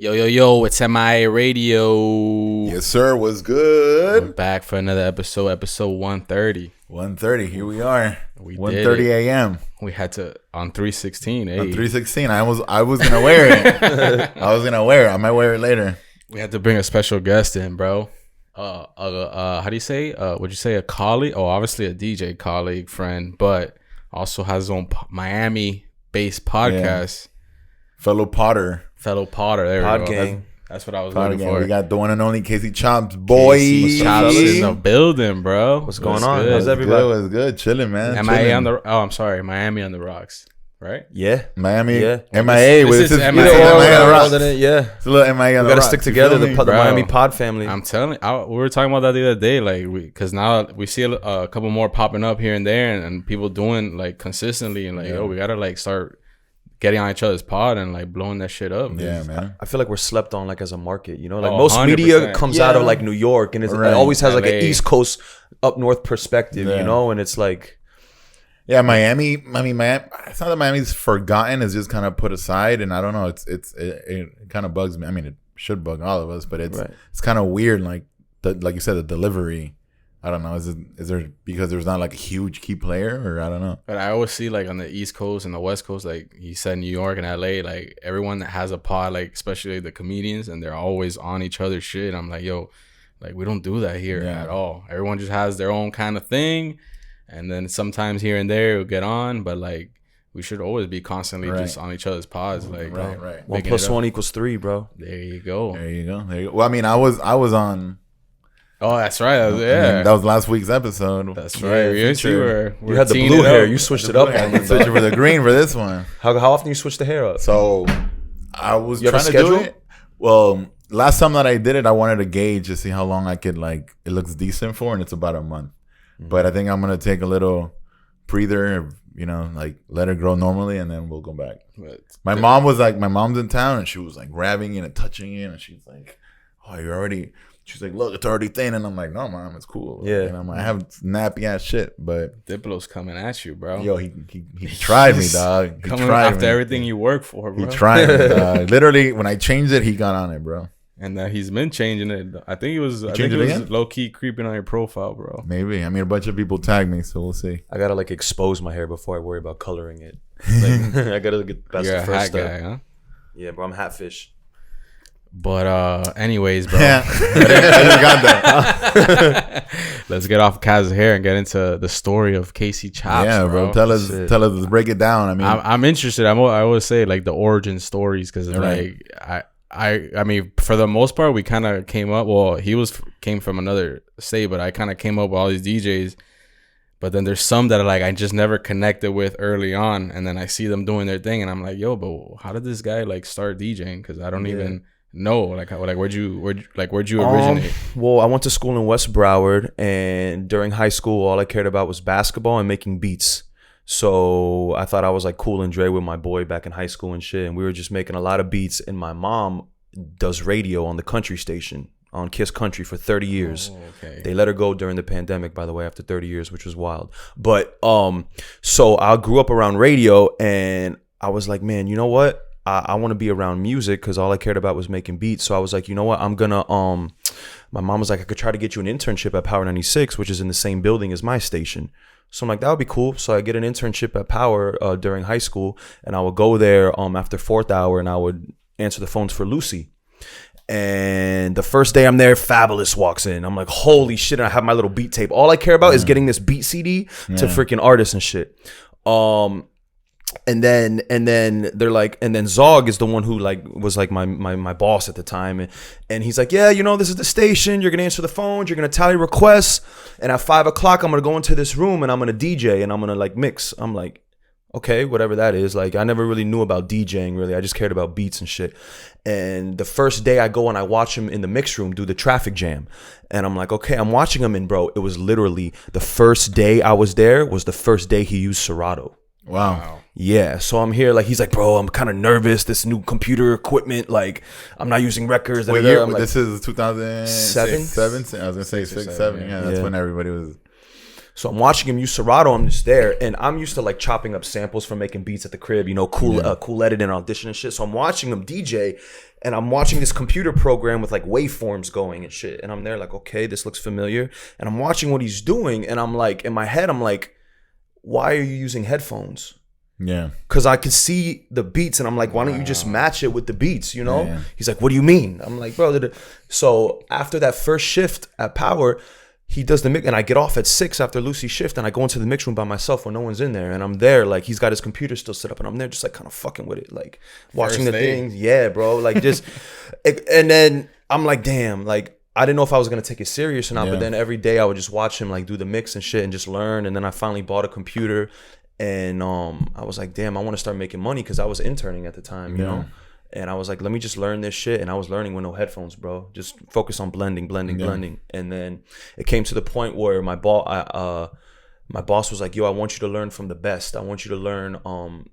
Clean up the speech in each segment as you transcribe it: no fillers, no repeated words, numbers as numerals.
Yo, it's MIA Radio. Yes, sir. What's good? We're back for another episode 130. 1:30. Here we are. We 1:30 a.m. We had to on 316. Hey. On 316. I was gonna wear it. I might wear it later. We had to bring a special guest in, bro. How do you say? Would you say a colleague? Oh, obviously a DJ colleague, friend, but also has his own Miami-based podcast. Yeah. Fellow Potter. There we go. That's what I was looking for. We got the one and only CHOPZ, boy. CHOPZ in the building, bro. What's going on? Good? How's everybody? What's good? Chilling, man. MIA on the. Oh, I'm sorry. Miami on the rocks, right? Yeah. Miami. Yeah. MIA. This is MIA. MIA on the rocks. Yeah. It's a little MIA on the We got to rocks. stick together, the Miami pod family. I'm telling you, we were talking about that the other day, like, because now we see a couple more popping up here and there, and people doing like consistently, and like, yo, we gotta like start getting on each other's pod and like blowing that shit up. Yeah, man. I feel like we're slept on like as a market, you know, like most media 100%. comes out of like New York, and it always has like LA. an East Coast up north perspective, you know, and it's like, yeah, Miami. I mean, Miami. It's not that Miami's forgotten; it's just kind of put aside, and I don't know. It kind of bugs me. I mean, it should bug all of us, but it's kind of weird. Like you said, the delivery. I don't know. Is there because there's not like a huge key player, or I don't know. But I always see like on the East Coast and the West Coast, like you said, New York and LA, like everyone that has a pod, like especially the comedians, and they're always on each other's shit. I'm like, yo, like we don't do that here at all. Everyone just has their own kind of thing, and then sometimes here and there it'll get on, but like we should always be constantly just on each other's pods. Like right. 1 + 1 = 3, bro. There you go. Well, I mean, I was on. Oh, that's right. That was last week's episode. That's right. You had the blue hair. You switched it up. Switching for the green for this one. How often you switch the hair up? So I was You have trying a to do schedule? it. Well, last time that I did it, I wanted to gauge to see how long I could like it looks decent for, and it's about a month. But I think I'm gonna take a little breather, you know, like let it grow normally, and then we'll go back. My mom's in town, and she was like grabbing it and touching it, and she's like, "Oh, you're already." She's like, look, it's already thin. And I'm like, no, mom, it's cool. Yeah. And I'm like, I have nappy ass shit. But Diplo's coming at you, bro. Yo, he tried me, dog. He coming tried after me. everything you work for, bro. He tried me, dog. Literally, when I changed it, he got on it, bro. And he's been changing it. I think it was low key creeping on your profile, bro. Maybe. I mean, a bunch of people tagged me, so we'll see. I gotta like expose my hair before I worry about coloring it. Like, I gotta get that's You're the a first hat step. guy, huh? Yeah, bro, I'm hatfish. But anyways, bro. Yeah. I got that. Let's get off Kaz's hair and get into the story of CHOPZ. Yeah, bro. Tell us, let's break it down. I mean, I'm interested. I always say like the origin stories, because like I mean, for the most part, we kind of came up. Well, he came from another state, but I kind of came up with all these DJs. But then there's some that are like I just never connected with early on, and then I see them doing their thing, and I'm like, yo, but how did this guy like start DJing? Because I don't even know. Like where'd you originate? Well, I went to school in West Broward, and during high school, all I cared about was basketball and making beats. So I thought I was like Cool and Dre with my boy back in high school and shit, and we were just making a lot of beats. And my mom does radio on the country station on Kiss Country for 30 years. Oh, okay. They let her go during the pandemic, by the way, after 30 years, which was wild. But so I grew up around radio, and I was like, man, you know what? I want to be around music, because all I cared about was making beats. So I was like, you know what? I'm gonna my mom was like, I could try to get you an internship at Power 96, which is in the same building as my station. So I'm like, that would be cool. So I get an internship at Power during high school, and I would go there after fourth hour, and I would answer the phones for Lucy. And the first day I'm there, Fabulous walks in. I'm like, holy shit. And I have my little beat tape. All I care about is getting this beat CD to freaking artists and shit. And then they're like, and then Zog is the one who like was like my boss at the time, and he's like, yeah, you know, this is the station. You're gonna answer the phones. You're gonna tally requests, and at 5 o'clock I'm gonna go into this room and I'm gonna DJ and I'm gonna like mix. I'm like, okay, whatever that is. Like, I never really knew about DJing, really. I just cared about beats and shit. And the first day I go and I watch him in the mix room do the traffic jam. And I'm like, okay, I'm watching him, and bro, it was literally the first day I was there was the first day he used Serato. wow. Yeah, so I'm here, like, he's like, bro, I'm kind of nervous, this new computer equipment, like, I'm not using records. What year? I'm like, this is 2007? 7? I was going to say 6, 7. Yeah, that's when everybody was... So I'm watching him use Serato. I'm just there, and I'm used to like chopping up samples from making beats at the crib, you know, cool editing, audition and shit. So I'm watching him DJ, and I'm watching this computer program with like waveforms going and shit. And I'm there like, okay, this looks familiar. And I'm watching what he's doing, and I'm like, in my head, I'm like, why are you using headphones? Yeah. Because I could see the beats, and I'm like, why don't you just match it with the beats, you know? Yeah. He's like, what do you mean? I'm like, bro. So after that first shift at Power, he does the mix, and I get off at 6 after Lucy's shift, and I go into the mix room by myself when no one's in there, and I'm there, like, he's got his computer still set up, and I'm there just, like, kind of fucking with it, like, watching the things. Yeah, bro, like, just, and then I'm like, damn, like, I didn't know if I was going to take it serious or not, but then every day I would just watch him, like, do the mix and shit and just learn, and then I finally bought a computer, and I was like, damn, I want to start making money, because I was interning at the time, you know? And I was like, let me just learn this shit. And I was learning with no headphones, bro. Just focus on blending. And then it came to the point where my boss was like, yo, I want you to learn from the best. I want you to learn,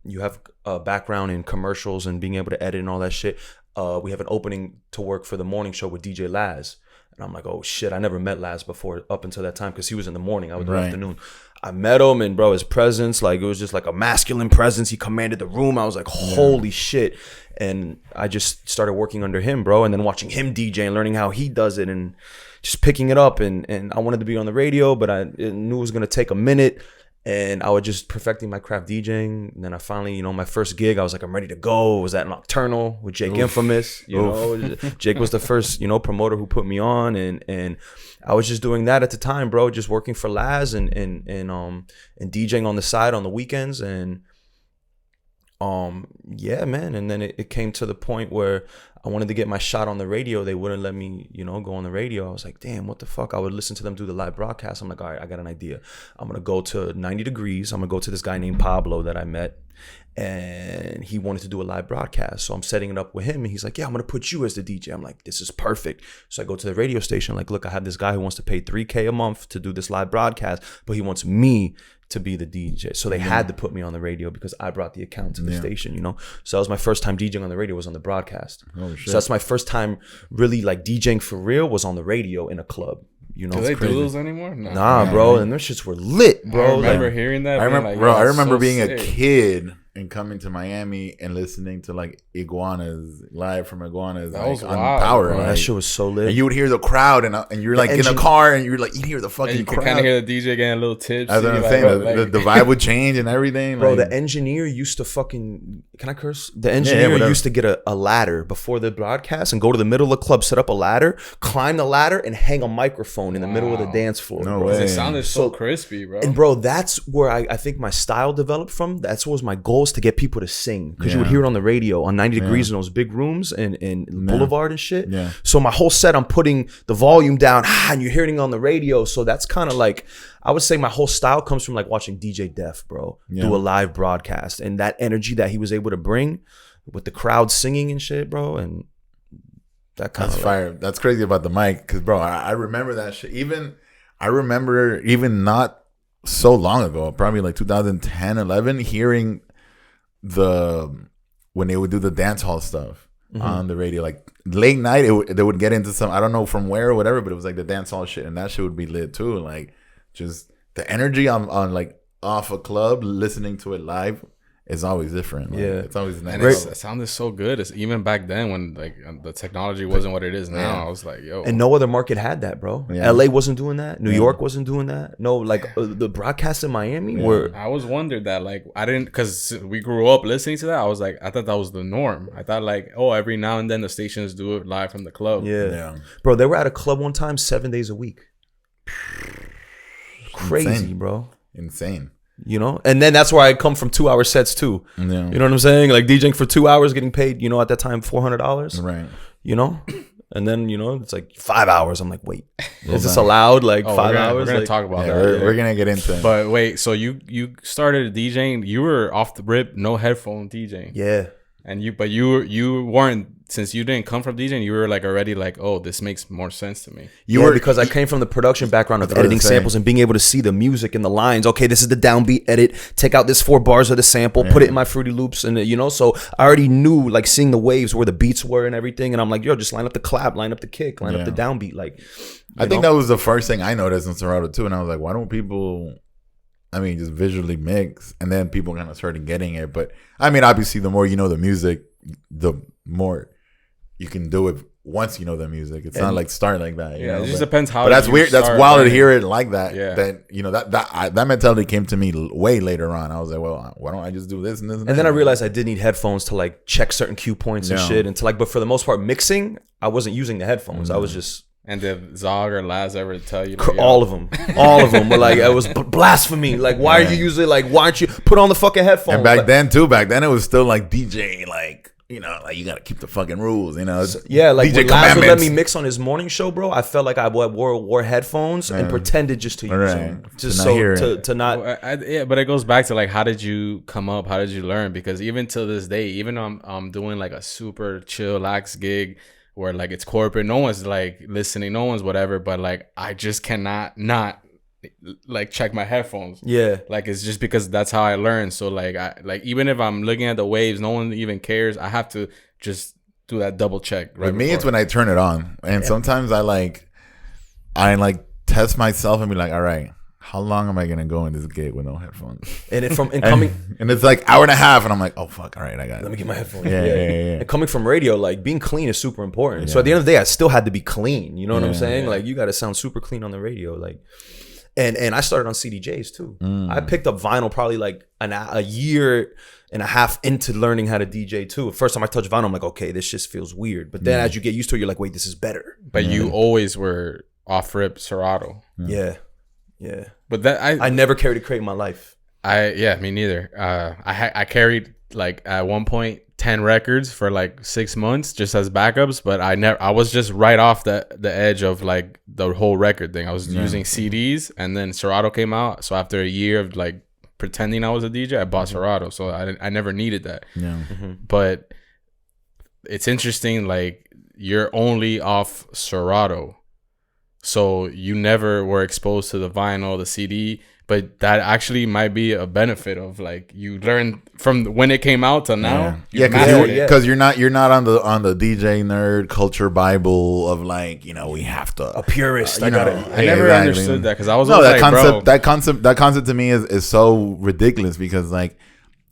you have a background in commercials and being able to edit and all that shit. We have an opening to work for the morning show with DJ Laz. And I'm like, oh shit, I never met Laz before up until that time, because he was in the morning. I was in the afternoon. I met him, and bro, his presence, like, it was just like a masculine presence. He commanded the room. I was like, holy shit. And I just started working under him, bro, and then watching him DJ and learning how he does it and just picking it up. And I wanted to be on the radio, but I knew it was going to take a minute. And I was just perfecting my craft DJing. And then I finally, you know, my first gig, I was like, I'm ready to go. It was at Nocturnal with Jake Infamous. You know, Jake was the first, you know, promoter who put me on. And I was just doing that at the time, bro, just working for Laz and DJing on the side on the weekends. And yeah, man. And then it came to the point where I wanted to get my shot on the radio. They wouldn't let me, you know, go on the radio. I was like, damn, what the fuck? I would listen to them do the live broadcast. I'm like, all right, I got an idea. I'm going to go to 90 Degrees. I'm going to go to this guy named Pablo that I met. And he wanted to do a live broadcast. So I'm setting it up with him. And he's like, yeah, I'm going to put you as the DJ. I'm like, this is perfect. So I go to the radio station. Like, look, I have this guy who wants to pay $3,000 a month to do this live broadcast, but he wants me to be the DJ. So they had to put me on the radio because I brought the account to the station, you know? So that was my first time DJing on the radio, was on the broadcast. Oh, shit. So that's my first time really like DJing for real, was on the radio in a club. You know, do they do those anymore? Nah, bro. And those shits were lit, bro. I remember hearing that. I remember being a kid and coming to Miami and listening to like Iguanas, live from Iguanas. That like, was on wild, Power. Bro, Right? that shit was so lit. And you would hear the crowd, and you're like in a car, and you're like, you hear the fucking and you crowd. could kind of hear the DJ getting a little tips. That's what I'm saying. The vibe would change and everything. Bro, like, the engineer used to fucking... Can I curse? The engineer used to get a ladder before the broadcast and go to the middle of the club, set up a ladder, climb the ladder, and hang a microphone in the middle of the dance floor. No bro. way. It sounded so crispy, bro. And bro, that's where I think my style developed from. That's what was my goal, is to get people to sing. Because you would hear it on the radio on 90 Degrees in those big rooms and Boulevard and shit. Yeah. So my whole set, I'm putting the volume down and you're hearing it on the radio. So that's kind of like, I would say my whole style comes from like watching DJ Def, bro, do a live broadcast, and that energy that he was able to bring with the crowd singing and shit, bro. And that kind of fire. That's crazy about the mic, because bro, I remember that shit. I remember even not so long ago, probably like 2010, 11, hearing when they would do the dance hall stuff on the radio, like late night, they would get into some, I don't know from where or whatever, but it was like the dance hall shit, and that shit would be lit too. Like just the energy on like off a club, listening to it live is always different. Like, it's always nice. And it sounded so good. It's even back then when like the technology wasn't what it is now. I was like, yo. And no other market had that, bro. Yeah. LA wasn't doing that. New York wasn't doing that. No, like the broadcasts in Miami were. I always wondered that, like, I didn't, because we grew up listening to that. I was like, I thought that was the norm. I thought like, oh, every now and then the stations do it live from the club. Yeah. Bro, they were at a club one time 7 days a week. Crazy, insane. Bro. Insane. You know, and then that's where I come from 2 hour sets too. Yeah. You know what I'm saying? Like DJing for 2 hours, getting paid, you know, at that time $400. Right. You know, and then you know it's like 5 hours. I'm like, wait, is this allowed? Like 5 hours? We're gonna like, talk about that. We're gonna get into it. But wait, so you started DJing? You were off the rip, no headphone DJing. Yeah. And you weren't since you didn't come from DJing, you were like already like, oh, this makes more sense to me. Because I came from the production background of editing samples and being able to see the music and the lines. Okay, this is the downbeat edit. Take out this 4 bars of the sample, put it in my Fruity Loops, and so I already knew, like, seeing the waves where the beats were and everything. And I'm like, yo, just line up the clap, line up the kick, line up the downbeat. Like, I think that was the first thing I noticed in Serato too, and I was like, why don't people? I mean, just visually mix, and then people kind of started getting it. But I mean, obviously, the more you know the music, the more you can do it once you know the music. It's not like start like that. You know? It just depends how. But that's weird. That's wild to hear it like that. Yeah. That mentality came to me way later on. I was like, well, why don't I just do this and this? And then I realized I did need headphones to like check certain cue points and shit, and to like. But for the most part, mixing, I wasn't using the headphones. I was just. And did Zog or Laz ever tell you? Like, all of them were like, it was blasphemy. Like, why are you using, like, why aren't you put on the fucking headphones? And back then it was still like DJ, like, you know, like you gotta keep the fucking rules, you know. Like DJ when Laz would let me mix on his morning show, bro, I felt like I wore headphones and pretended just to use them, just to not. Well, but it goes back to like, how did you come up? How did you learn? Because even till this day, even though I'm doing like a super chill, lax gig, where like it's corporate, no one's like listening, no one's whatever, but like I just cannot not like check my headphones. Yeah, like it's just because that's how I learn. So like even if I'm looking at the waves, no one even cares. I have to just do that double check. Right. With me, it's when I turn it on, and sometimes I test myself and be like, all right, how long am I gonna go in this gig with no headphones? And it's like hour and a half, and I'm like, oh fuck, all right, I got it. Let me get my headphones. Yeah. And coming from radio, like being clean is super important. So at the end of the day, I still had to be clean. You know what I'm saying? Like you got to sound super clean on the radio. Like, and I started on CDJs too. I picked up vinyl probably like a year and a half into learning how to DJ too. First time I touched vinyl, I'm like, okay, this just feels weird. But then as you get used to it, you're like, wait, this is better. But you always were off rip Serato. Yeah. But that I never carried a crate in my life. Me neither. I carried like at one point 10 records for like 6 months just as backups, but I was just right off the edge of like the whole record thing. I was using CDs, and then Serato came out. So after a year of like pretending I was a DJ, I bought Serato. So I never needed that. Yeah. But it's interesting, like you're only off Serato. So you never were exposed to the vinyl, the CD, but that actually might be a benefit of like you learned from when it came out to now. Because you're not on the DJ nerd culture Bible of like, you know, we have to a purist. I never understood that because I was that concept to me is so ridiculous because like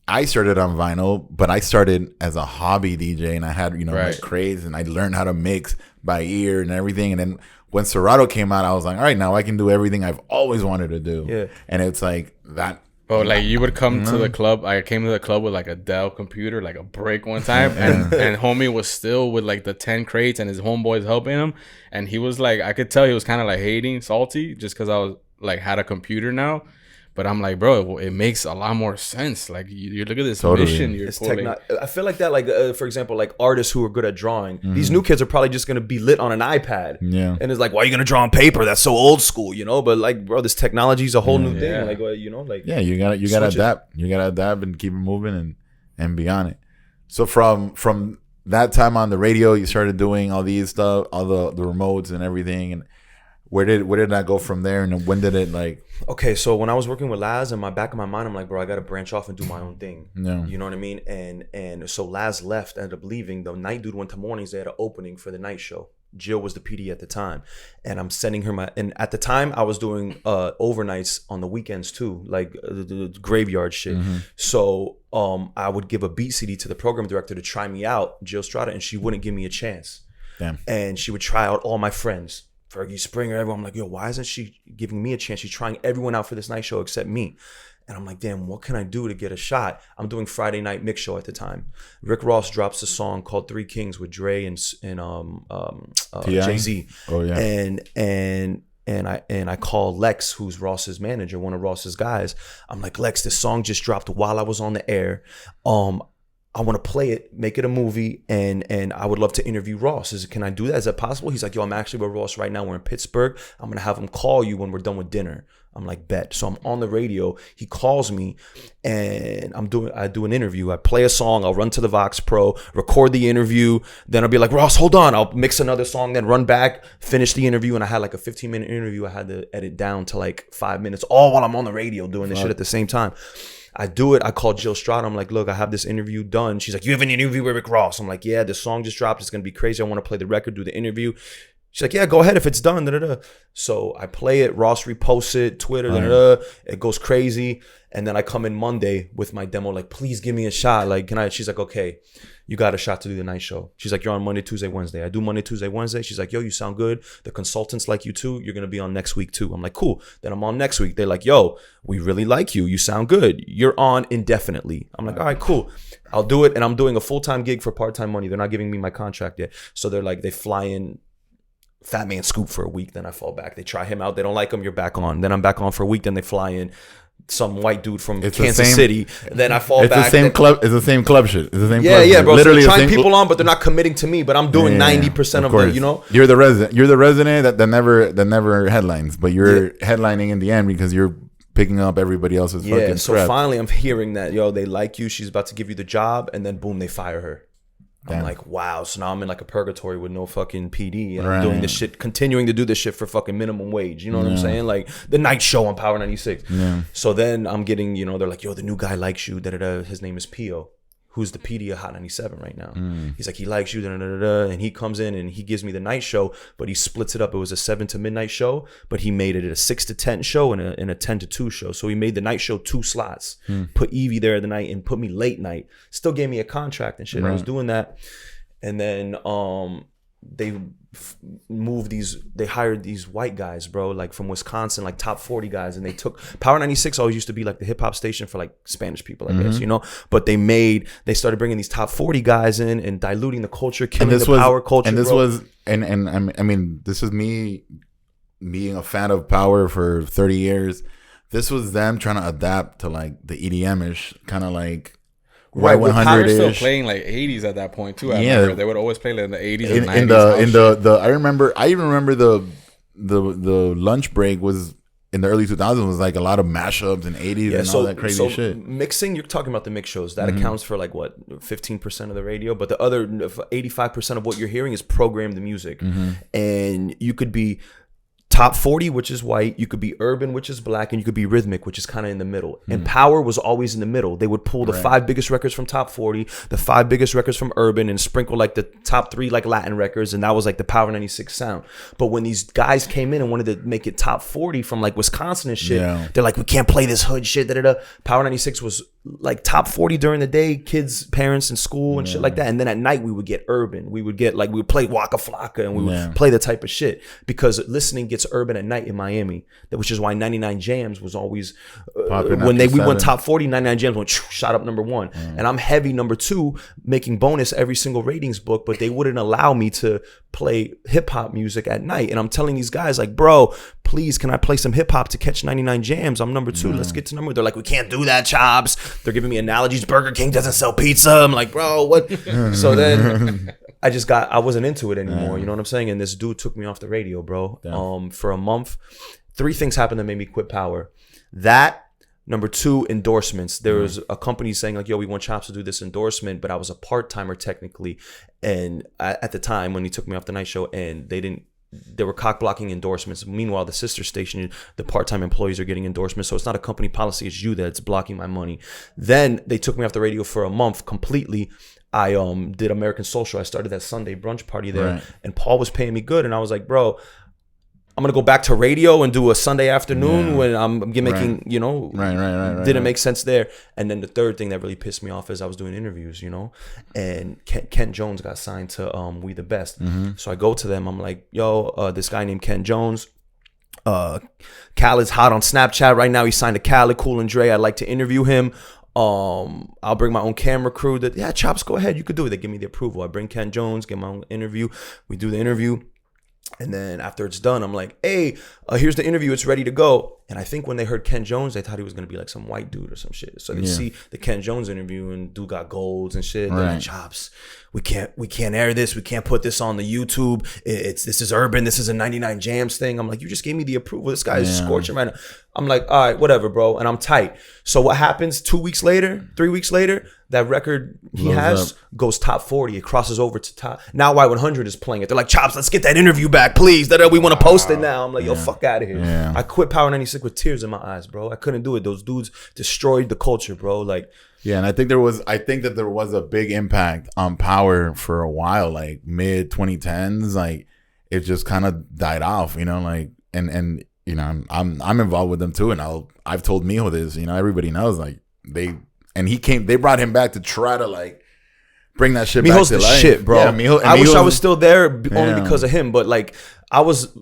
I started on vinyl, but I started as a hobby DJ and I had my craze and I learned how to mix by ear and everything, and then when Serato came out, I was like, all right, now I can do everything I've always wanted to do. Yeah. And it's like that. Oh, like you would come to the club. I came to the club with like a Dell computer, like a break one time. And homie was still with like the 10 crates and his homeboys helping him. And he was like, I could tell he was kind of like hating, salty, just because I was like had a computer now. But I'm like, bro, it makes a lot more sense. Like, you look at this mission. You're I feel like that, like, for example, like artists who are good at drawing. These new kids are probably just going to be lit on an iPad. Yeah. And it's like, why are you going to draw on paper? That's so old school, you know? But like, bro, this technology is a whole new thing. Like, you know, like. Yeah, you gotta adapt. You gotta adapt and keep it moving and be on it. So from that time on the radio, you started doing all these stuff, all the remotes and everything. And where did that go from there? And when did it like? Okay, so when I was working with Laz, in my back of my mind, I'm like, bro, I got to branch off and do my own thing. Yeah. You know what I mean? And so Laz left, ended up leaving. The night dude went to mornings. They had an opening for the night show. Jill was the PD at the time. And I'm sending her and at the time, I was doing overnights on the weekends too, like the graveyard shit. Mm-hmm. So I would give a beat CD to the program director to try me out, Jill Strada, and she wouldn't give me a chance. Damn. And she would try out all my friends. Fergie Springer, everyone. I'm like, yo, why isn't she giving me a chance? She's trying everyone out for this night show except me. And I'm like, damn, what can I do to get a shot? I'm doing Friday night mix show at the time. Rick Ross drops a song called Three Kings with Dre and Jay-Z. Oh yeah. And I call Lex, who's Ross's manager, one of Ross's guys. I'm like, Lex, this song just dropped while I was on the air. I want to play it, make it a movie, and I would love to interview Ross. Can I do that? Is that possible? He's like, yo, I'm actually with Ross right now. We're in Pittsburgh. I'm going to have him call you when we're done with dinner. I'm like, bet. So I'm on the radio. He calls me and I do an interview. I play a song. I'll run to the Vox Pro, record the interview. Then I'll be like, Ross, hold on. I'll mix another song, then run back, finish the interview. And I had like a 15-minute interview. I had to edit down to like 5 minutes, all while I'm on the radio doing this shit at the same time. I do it. I call Jill Strada. I'm like, look, I have this interview done. She's like, you have an interview with Rick Ross? I'm like, yeah, the song just dropped. It's going to be crazy. I want to play the record, do the interview. She's like, yeah, go ahead if it's done. Da-da-da. So I play it. Ross reposts it, Twitter. Da-da-da. It goes crazy. And then I come in Monday with my demo, like, please give me a shot. Like, can I? She's like, okay, you got a shot to do the night show. She's like, you're on Monday, Tuesday, Wednesday. I do Monday, Tuesday, Wednesday. She's like, yo, you sound good. The consultants like you too. You're going to be on next week too. I'm like, cool. Then I'm on next week. They're like, yo, we really like you. You sound good. You're on indefinitely. I'm like, all right, cool. I'll do it. And I'm doing a full-time gig for part-time money. They're not giving me my contract yet. So they're like, they fly in Fat Man Scoop for a week. Then I fall back. They try him out. They don't like him. You're back on. Then I'm back on for a week. Then they fly in some white dude from Kansas City. Then I fall back. It's the same club. It's the same club shit. It's the same. Yeah, club yeah, shit. bro. Literally so they're trying the same people on, but they're not committing to me. But I'm doing 90% of the, you know. You're the resident. You're the resident that never headlines, but you're headlining in the end because you're picking up everybody else's fucking so crap. Finally I'm hearing that, yo, they like you. She's about to give you the job, and then boom, they fire her. I'm like, wow. So now I'm in like a purgatory with no fucking PD, and I'm doing this shit, continuing to do this shit for fucking minimum wage. You know what I'm saying? Like the night show on Power 96. So then I'm getting, you know, they're like, yo, the new guy likes you. Da-da-da. His name is Pio, who's the PD of Hot 97 right now. He's like, he likes you. Da-da-da-da. And he comes in and he gives me the night show, but he splits it up. It was a 7 to midnight show, but he made it a 6 to 10 show and a 10 to 2 show. So he made the night show 2 slots, put Evie there the night and put me late night. Still gave me a contract and shit. I was doing that. And then they hired these white guys, bro, like from Wisconsin, like top 40 guys. And they took Power 96 always used to be like the hip hop station for like Spanish people, I guess, you know, but they started bringing these top 40 guys in and diluting the culture, killing the power culture. And this bro. was, and I mean, this is me being a fan of Power for 30 years. This was them trying to adapt to like the EDM-ish kind of like, right, 100 still playing like 80s at that point too. I remember they would always play like in the 80s and 90s. I even remember the lunch break was in the early 2000s was like a lot of mashups and 80s and all that crazy shit. Mixing, you're talking about the mix shows. That accounts for like what, 15% of the radio, but the other 85% of what you're hearing is programmed music. And you could be top 40, which is white, you could be urban, which is black, and you could be rhythmic, which is kind of in the middle. And Power was always in the middle. They would pull the 5 biggest records from top 40, the 5 biggest records from urban, and sprinkle like the top 3 like Latin records, and that was like the Power 96 sound. But when these guys came in and wanted to make it top 40 from like Wisconsin and shit, they're like, we can't play this hood shit, da-da-da. Power 96 was like top 40 during the day, kids, parents, and school and shit like that. And then at night we would get urban. We would play Waka Flocka, and we would play the type of shit, because listening gets urban at night in Miami, which is why 99 Jams was always when we went top 40, 99 Jams went shot up number 1. And I'm heavy number 2, making bonus every single ratings book, but they wouldn't allow me to play hip-hop music at night. And I'm telling these guys like, bro, please, can I play some hip-hop to catch 99 Jams? I'm number 2. Let's get to number. They're like, we can't do that, CHOPZ. They're giving me analogies. Burger King doesn't sell pizza. I'm like, bro, what? So then I wasn't into it anymore. You know what I'm saying? And this dude took me off the radio, bro. For a month. 3 things happened that made me quit Power. That, number 2, endorsements. There was a company saying like, yo, we want CHOPZ to do this endorsement, but I was a part-timer technically. And at the time when he took me off the night show, and they were cock blocking endorsements. Meanwhile, the sister station, the part-time employees are getting endorsements. So it's not a company policy, it's you that's blocking my money. Then they took me off the radio for a month completely. I did American Social. I started that Sunday brunch party there, and Paul was paying me good. And I was like, bro, I'm going to go back to radio and do a Sunday afternoon when I'm making, you know, didn't make sense there. And then the third thing that really pissed me off is I was doing interviews, you know, and Kent Jones got signed to We The Best. So I go to them. I'm like, yo, this guy named Kent Jones, Khaled's hot on Snapchat right now. He signed to Khaled, Cool and Dre. I'd like to interview him. I'll bring my own camera crew. CHOPZ, go ahead. You could do it. They give me the approval. I bring Kent Jones, get my own interview. We do the interview. And then after it's done, I'm like, hey, here's the interview. It's ready to go. And I think when they heard Ken Jones, they thought he was going to be like some white dude or some shit. So they see the Ken Jones interview, and dude got golds and shit. They're like, CHOPZ, we can't air this. We can't put this on the YouTube. This is urban. This is a 99 Jams thing. I'm like, you just gave me the approval. This guy is scorching right now. I'm like, all right, whatever, bro. And I'm tight. So what happens 2 weeks later, 3 weeks later, that record he has goes top 40. It crosses over to top. Now Y100 is playing it. They're like, Chops, let's get that interview back, please. We want to post it now. I'm like, yo, fuck out of here. Yeah. I quit Power 96 with tears in my eyes, bro. I couldn't do it. Those dudes destroyed the culture, bro. Like, yeah, and I think that there was a big impact on Power for a while, like mid 2010s. Like it just kind of died off, you know, like and you know, I'm involved with them too, and I've told Mijo this, you know, everybody knows, like they brought him back to try to like bring that shit Mijo's back to the life. shit, bro. Yeah, I wish I was still there only because of him, but like I was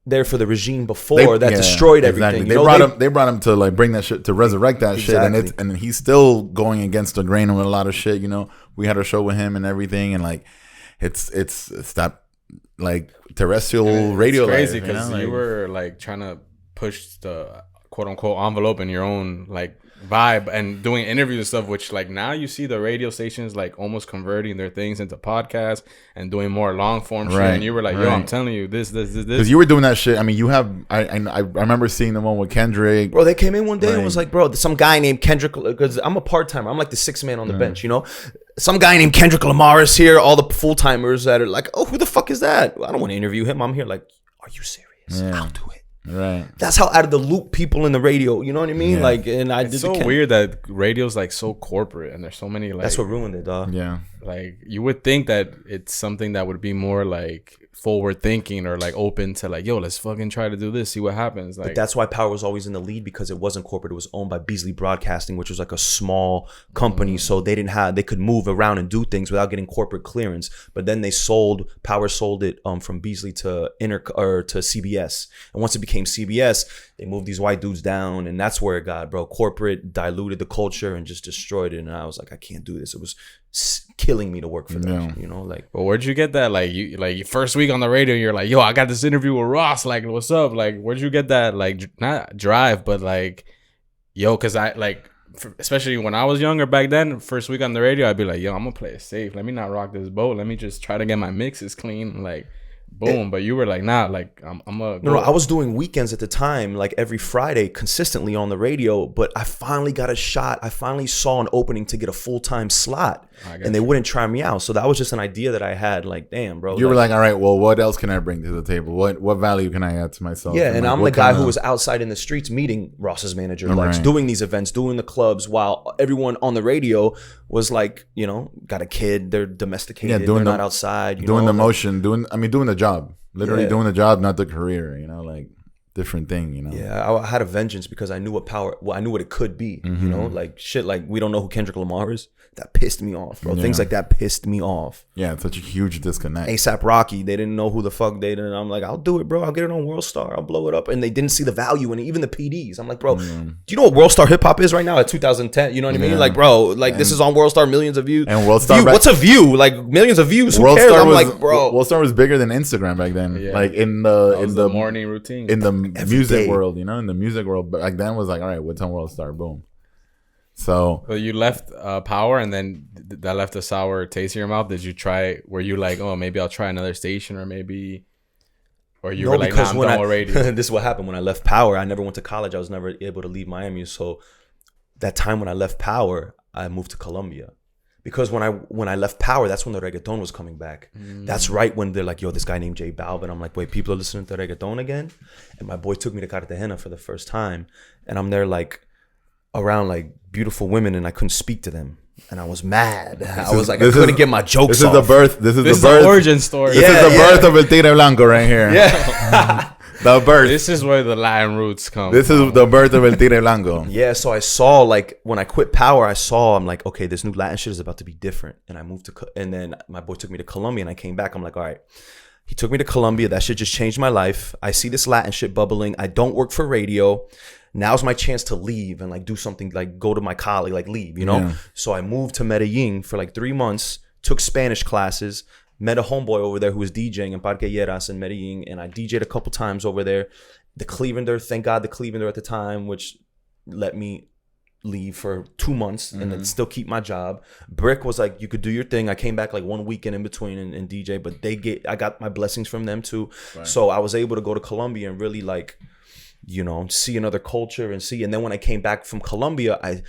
there for the regime before that destroyed everything. Exactly. They brought him to like bring that shit, to resurrect that shit, and he's still going against the grain with a lot of shit. You know, we had a show with him and everything, and like it's that like terrestrial radio. It's crazy because you were like trying to push the quote unquote envelope in your own like vibe and doing interviews and stuff, which like now you see the radio stations like almost converting their things into podcasts and doing more long form shit, and you were like, yo, I'm telling you this because you were doing that shit. I mean, you have I remember seeing the one with Kendrick, bro. They came in one day and was like, bro, some guy named Kendrick, because I'm a part-timer, I'm like the sixth man on the bench, you know. Some guy named Kendrick Lamar is here. All the full-timers that are like, oh, who the fuck is that? I don't want to interview him. I'm here like, are you serious? I'll do it. Right. That's how out of the loop people in the radio, you know what I mean? Like, and it's so weird that radio's like so corporate and there's so many like. That's what ruined it, dog. Yeah. Like you would think that it's something that would be more like forward thinking or like open to like, yo, let's fucking try to do this, see what happens. Like, but that's why Power was always in the lead, because it wasn't corporate. It was owned by Beasley Broadcasting, which was like a small company, so they could move around and do things without getting corporate clearance. But then Power sold it from Beasley to CBS, and once it became CBS, they moved these white dudes down, and that's where it got, bro. Corporate diluted the culture and just destroyed it, and I was like, I can't do this. It was killing me to work for them, you know. Like, but where'd you get that? Like, you like your first week on the radio, you're like, yo, I got this interview with Ross. Like, what's up? Like, where'd you get that? Like, not drive, but like, yo, because I like, especially when I was younger back then, first week on the radio, I'd be like, yo, I'm gonna play it safe. Let me not rock this boat. Let me just try to get my mixes clean. Like, boom. But you were like, nah, like I'm a no, I was doing weekends at the time, like every Friday consistently on the radio, but I finally got a shot. I finally saw an opening to get a full-time slot, and they wouldn't try me out. So that was just an idea that I had, like, damn, bro. You were like, all right, well, what else can I bring to the table? What value can I add to myself? Yeah, and like, I'm the guy who was outside in the streets meeting Ross's manager, like doing these events, doing the clubs, while everyone on the radio was like, you know, got a kid, they're domesticated, they're not outside, doing the motion, doing the job, literally doing the job, not the career, you know, like different thing, you know. Yeah, I had a vengeance because I knew I knew what it could be, you know, like shit, like we don't know who Kendrick Lamar is. That pissed me off, bro. Things like that pissed me off. Yeah, it's such a huge disconnect. ASAP Rocky, they didn't know who the fuck they didn't. I'm like, I'll do it, bro. I'll get it on World Star. I'll blow it up. And they didn't see the value in it, even the PDs. I'm like, bro, do you know what World Star hip hop is right now at 2010? You know what I mean? Like, bro, like this is on World Star, millions of views. And World Star, what's a view? Like millions of views. Who World cares? Star I'm was, like, bro, World Star was bigger than Instagram back then. Like in the morning routine, in the music world, you know, in the music world. But back then was like, all right, what's on World Star? Boom. So you left Power, and then that left a sour taste in your mouth. Did you try? Were you like, oh, maybe I'll try another station, or maybe, or you were like, nah, I'm done with radio? This is what happened when I left Power. I never went to college. I was never able to leave Miami. So that time when I left Power, I moved to Colombia. Because when I left Power, that's when the reggaeton was coming back. That's right when they're like, yo, this guy named J Balvin. I'm like, wait, people are listening to reggaeton again? And my boy took me to Cartagena for the first time. And I'm there like around like beautiful women, and I couldn't speak to them. And I was mad. I was like, I couldn't get my jokes off. This is the origin story. This is the birth of El Tigre Blanco right here. Yeah. The birth. This is where the Latin roots come. This is the birth of El Tigre Blanco. Yeah, so I saw, like, when I quit Power, I'm like, okay, this new Latin shit is about to be different. And I moved and then my boy took me to Colombia, and I came back. I'm like, all right. He took me to Colombia. That shit just changed my life. I see this Latin shit bubbling. I don't work for radio. Now's my chance to leave and like do something, like go to my college, like leave, you know? Yeah. So I moved to Medellin for like 3 months, took Spanish classes, met a homeboy over there who was DJing in Parque Lleras in Medellin, and I DJed a couple times over there. The Clevelander, thank God the Clevelander at the time, which let me leave for 2 months and then still keep my job. Brick was like, you could do your thing. I came back like 1 weekend in between and DJ, but I got my blessings from them too. Right. So I was able to go to Colombia and really like you know, see another culture and see. And then when I came back from Colombia, I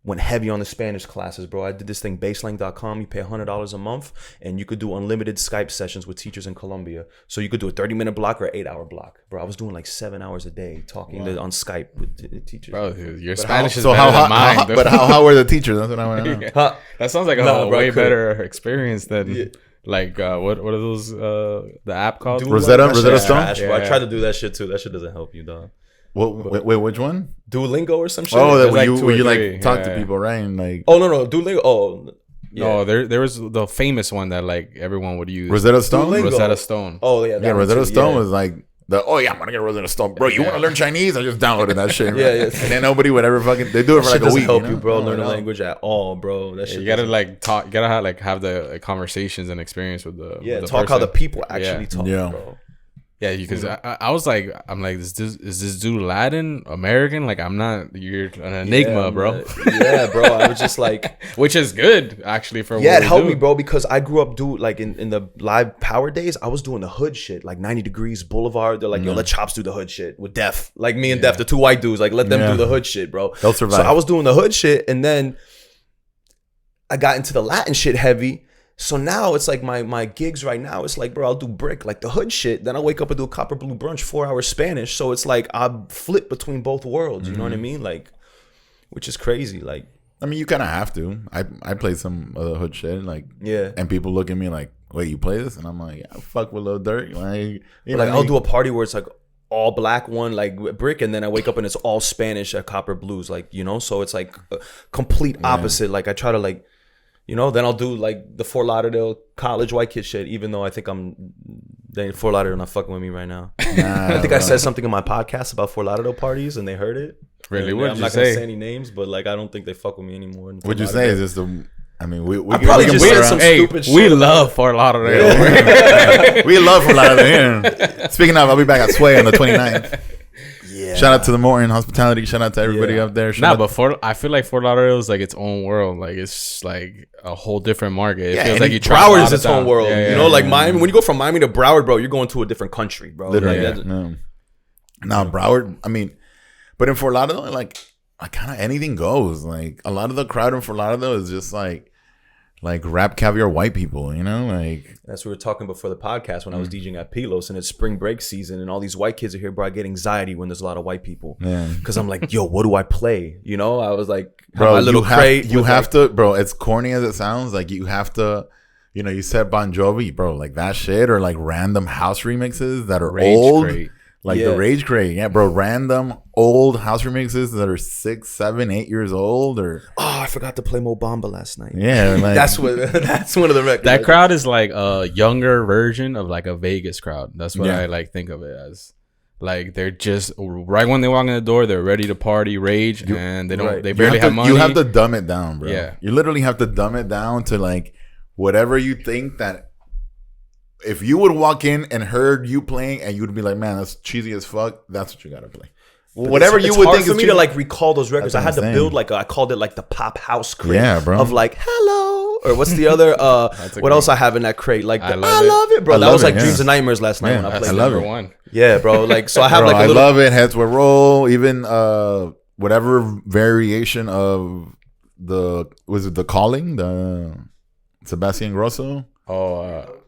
went heavy on the Spanish classes, bro. I did this thing, baseline.com. You pay $100 a month and you could do unlimited Skype sessions with teachers in Colombia. So you could do a 30-minute block or an 8-hour block. Bro, I was doing like 7 hours a day talking on Skype with teachers. Bro, your Spanish is better than mine. But how were the teachers? That's what I want to know. Yeah. That sounds like a way better experience than like what are those the app called? Rosetta Stone? Trash, bro. I tried to do that shit too. That shit doesn't help you, dog. Wait, which one? Duolingo or some shit? Oh, like where you like talk to people, right? And like, oh no, Duolingo. Oh, yeah. No, there was the famous one that like everyone would use. Rosetta Stone. Duolingo. Rosetta Stone. Oh yeah, Rosetta Stone was like I'm gonna get Rosetta Stone, bro. You want to learn Chinese? I just downloaded that shit. Yeah. And then nobody would ever fucking. They do it for like a week. Help you, bro. Learn a language at all, bro. That shit. You gotta like talk. You gotta have the conversations and experience with the talk person. how the people actually talk, bro. Yeah, because I was like, I'm like, is this dude Latin, American? Like, I'm not. You're an enigma, bro. Yeah, bro. I was just like, which is good actually for it helped me, bro, because I grew up like in the live power days. I was doing the hood shit, like 90 Degrees Boulevard. They're like, yo, let CHOPZ do the hood shit with Def, like me and Def, the two white dudes. Like, let them do the hood shit, bro. They'll survive. So I was doing the hood shit, and then I got into the Latin shit heavy. So now it's like my gigs right now, it's like, bro, I'll do brick, like the hood shit. Then I'll wake up and do a copper blue brunch, 4 hours Spanish. So it's like I flip between both worlds. You know what I mean? Like, which is crazy. Like, I mean, you kind of have to. I play some other hood shit, like, and people look at me like, wait, you play this? And I'm like, yeah, fuck with Lil Durk. Like, I'll do a party where it's like all black one, like brick, and then I wake up and it's all Spanish at copper blues, like, you know. So it's like a complete opposite. Like, I try to like, you know, then I'll do like the Fort Lauderdale college white kid shit, even though I think Fort Lauderdale not fucking with me right now. I think I said something in my podcast about Fort Lauderdale parties and they heard it. Really? And What did I'm you not say? going to say any names, but like, I don't think they fuck with me anymore. What'd you say? Is this the... I mean, we probably just said some stupid shit. We love Fort Lauderdale. We love Fort Lauderdale. Speaking of, I'll be back at Sway on the 29th. Yeah. Shout out to the Morton Hospitality. Shout out to everybody up there. I feel like Fort Lauderdale is like its own world. Like, it's like a whole different market. It feels like Broward is its own world. You know, like Miami. When you go from Miami to Broward, bro, you're going to a different country, bro. Literally. Now, Broward, I mean, but in Fort Lauderdale, like kind of anything goes. Like, a lot of the crowd in Fort Lauderdale is just like rap caviar white people, you know, like that's what we were talking before the podcast when I was DJing at Pilos and it's spring break season and all these white kids are here, bro. I get anxiety when there's a lot of white people because I'm like, yo, what do I play? You know, I was like, bro, my little crate. You have to, bro. As corny as it sounds, like you have to, you know, you said Bon Jovi, bro, like that shit or like random house remixes that are Rage old. Crate. Like the Rage Crate, bro. Random old house remixes that are 6, 7, 8 years old, or I forgot to play Mo Bamba last night. Yeah, like, that's one of the records. That crowd is like a younger version of like a Vegas crowd. That's what I like think of it as. Like, they're just right when they walk in the door, they're ready to party, rage, and they don't. They barely have money. You have to dumb it down, bro. Yeah, you literally have to dumb it down to like whatever you think that. If you would walk in and heard you playing and you would be like, man, that's cheesy as fuck, that's what you gotta play. Whatever you would think is for me cheesy. to like recall those records. I had to build like I called it like the pop house crate. Yeah, bro. Of like hello or what's the other? What else I have in that crate? Like I love it, bro. That was like Dreams and Nightmares last night when I played. I love it. One. Yeah, bro. Like so I have bro, like a little... I love it. Heads will roll. Even whatever variation of the Calling, the Sebastian Grosso.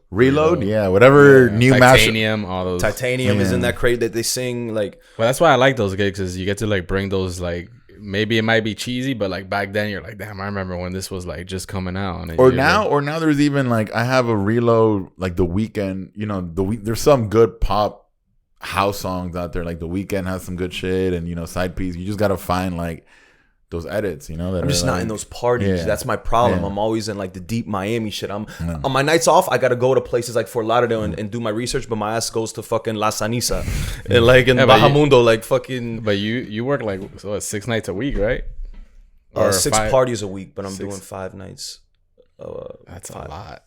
Reload, yeah, whatever new Titanium, all those. Titanium is in that crate that they sing like. Well, that's why I like those gigs, is you get to like bring those like, maybe it might be cheesy, but like back then you're like, damn, I remember when this was like just coming out. And or now there's even like I have a Reload like The Weeknd. You know, there's some good pop house songs out there. Like The Weeknd has some good shit, and you know, side piece. You just gotta find like those edits, you know. That I'm just not in those parties. That's my problem. I'm always in like the deep Miami shit. I'm on my nights off. I gotta go to places like Fort Lauderdale and do my research, but my ass goes to fucking La Sanisa and like in Bajamundo, like fucking. But you work like 6 nights a week, right? Or 6 parties a week, but I'm doing 5 nights. That's 5. A lot.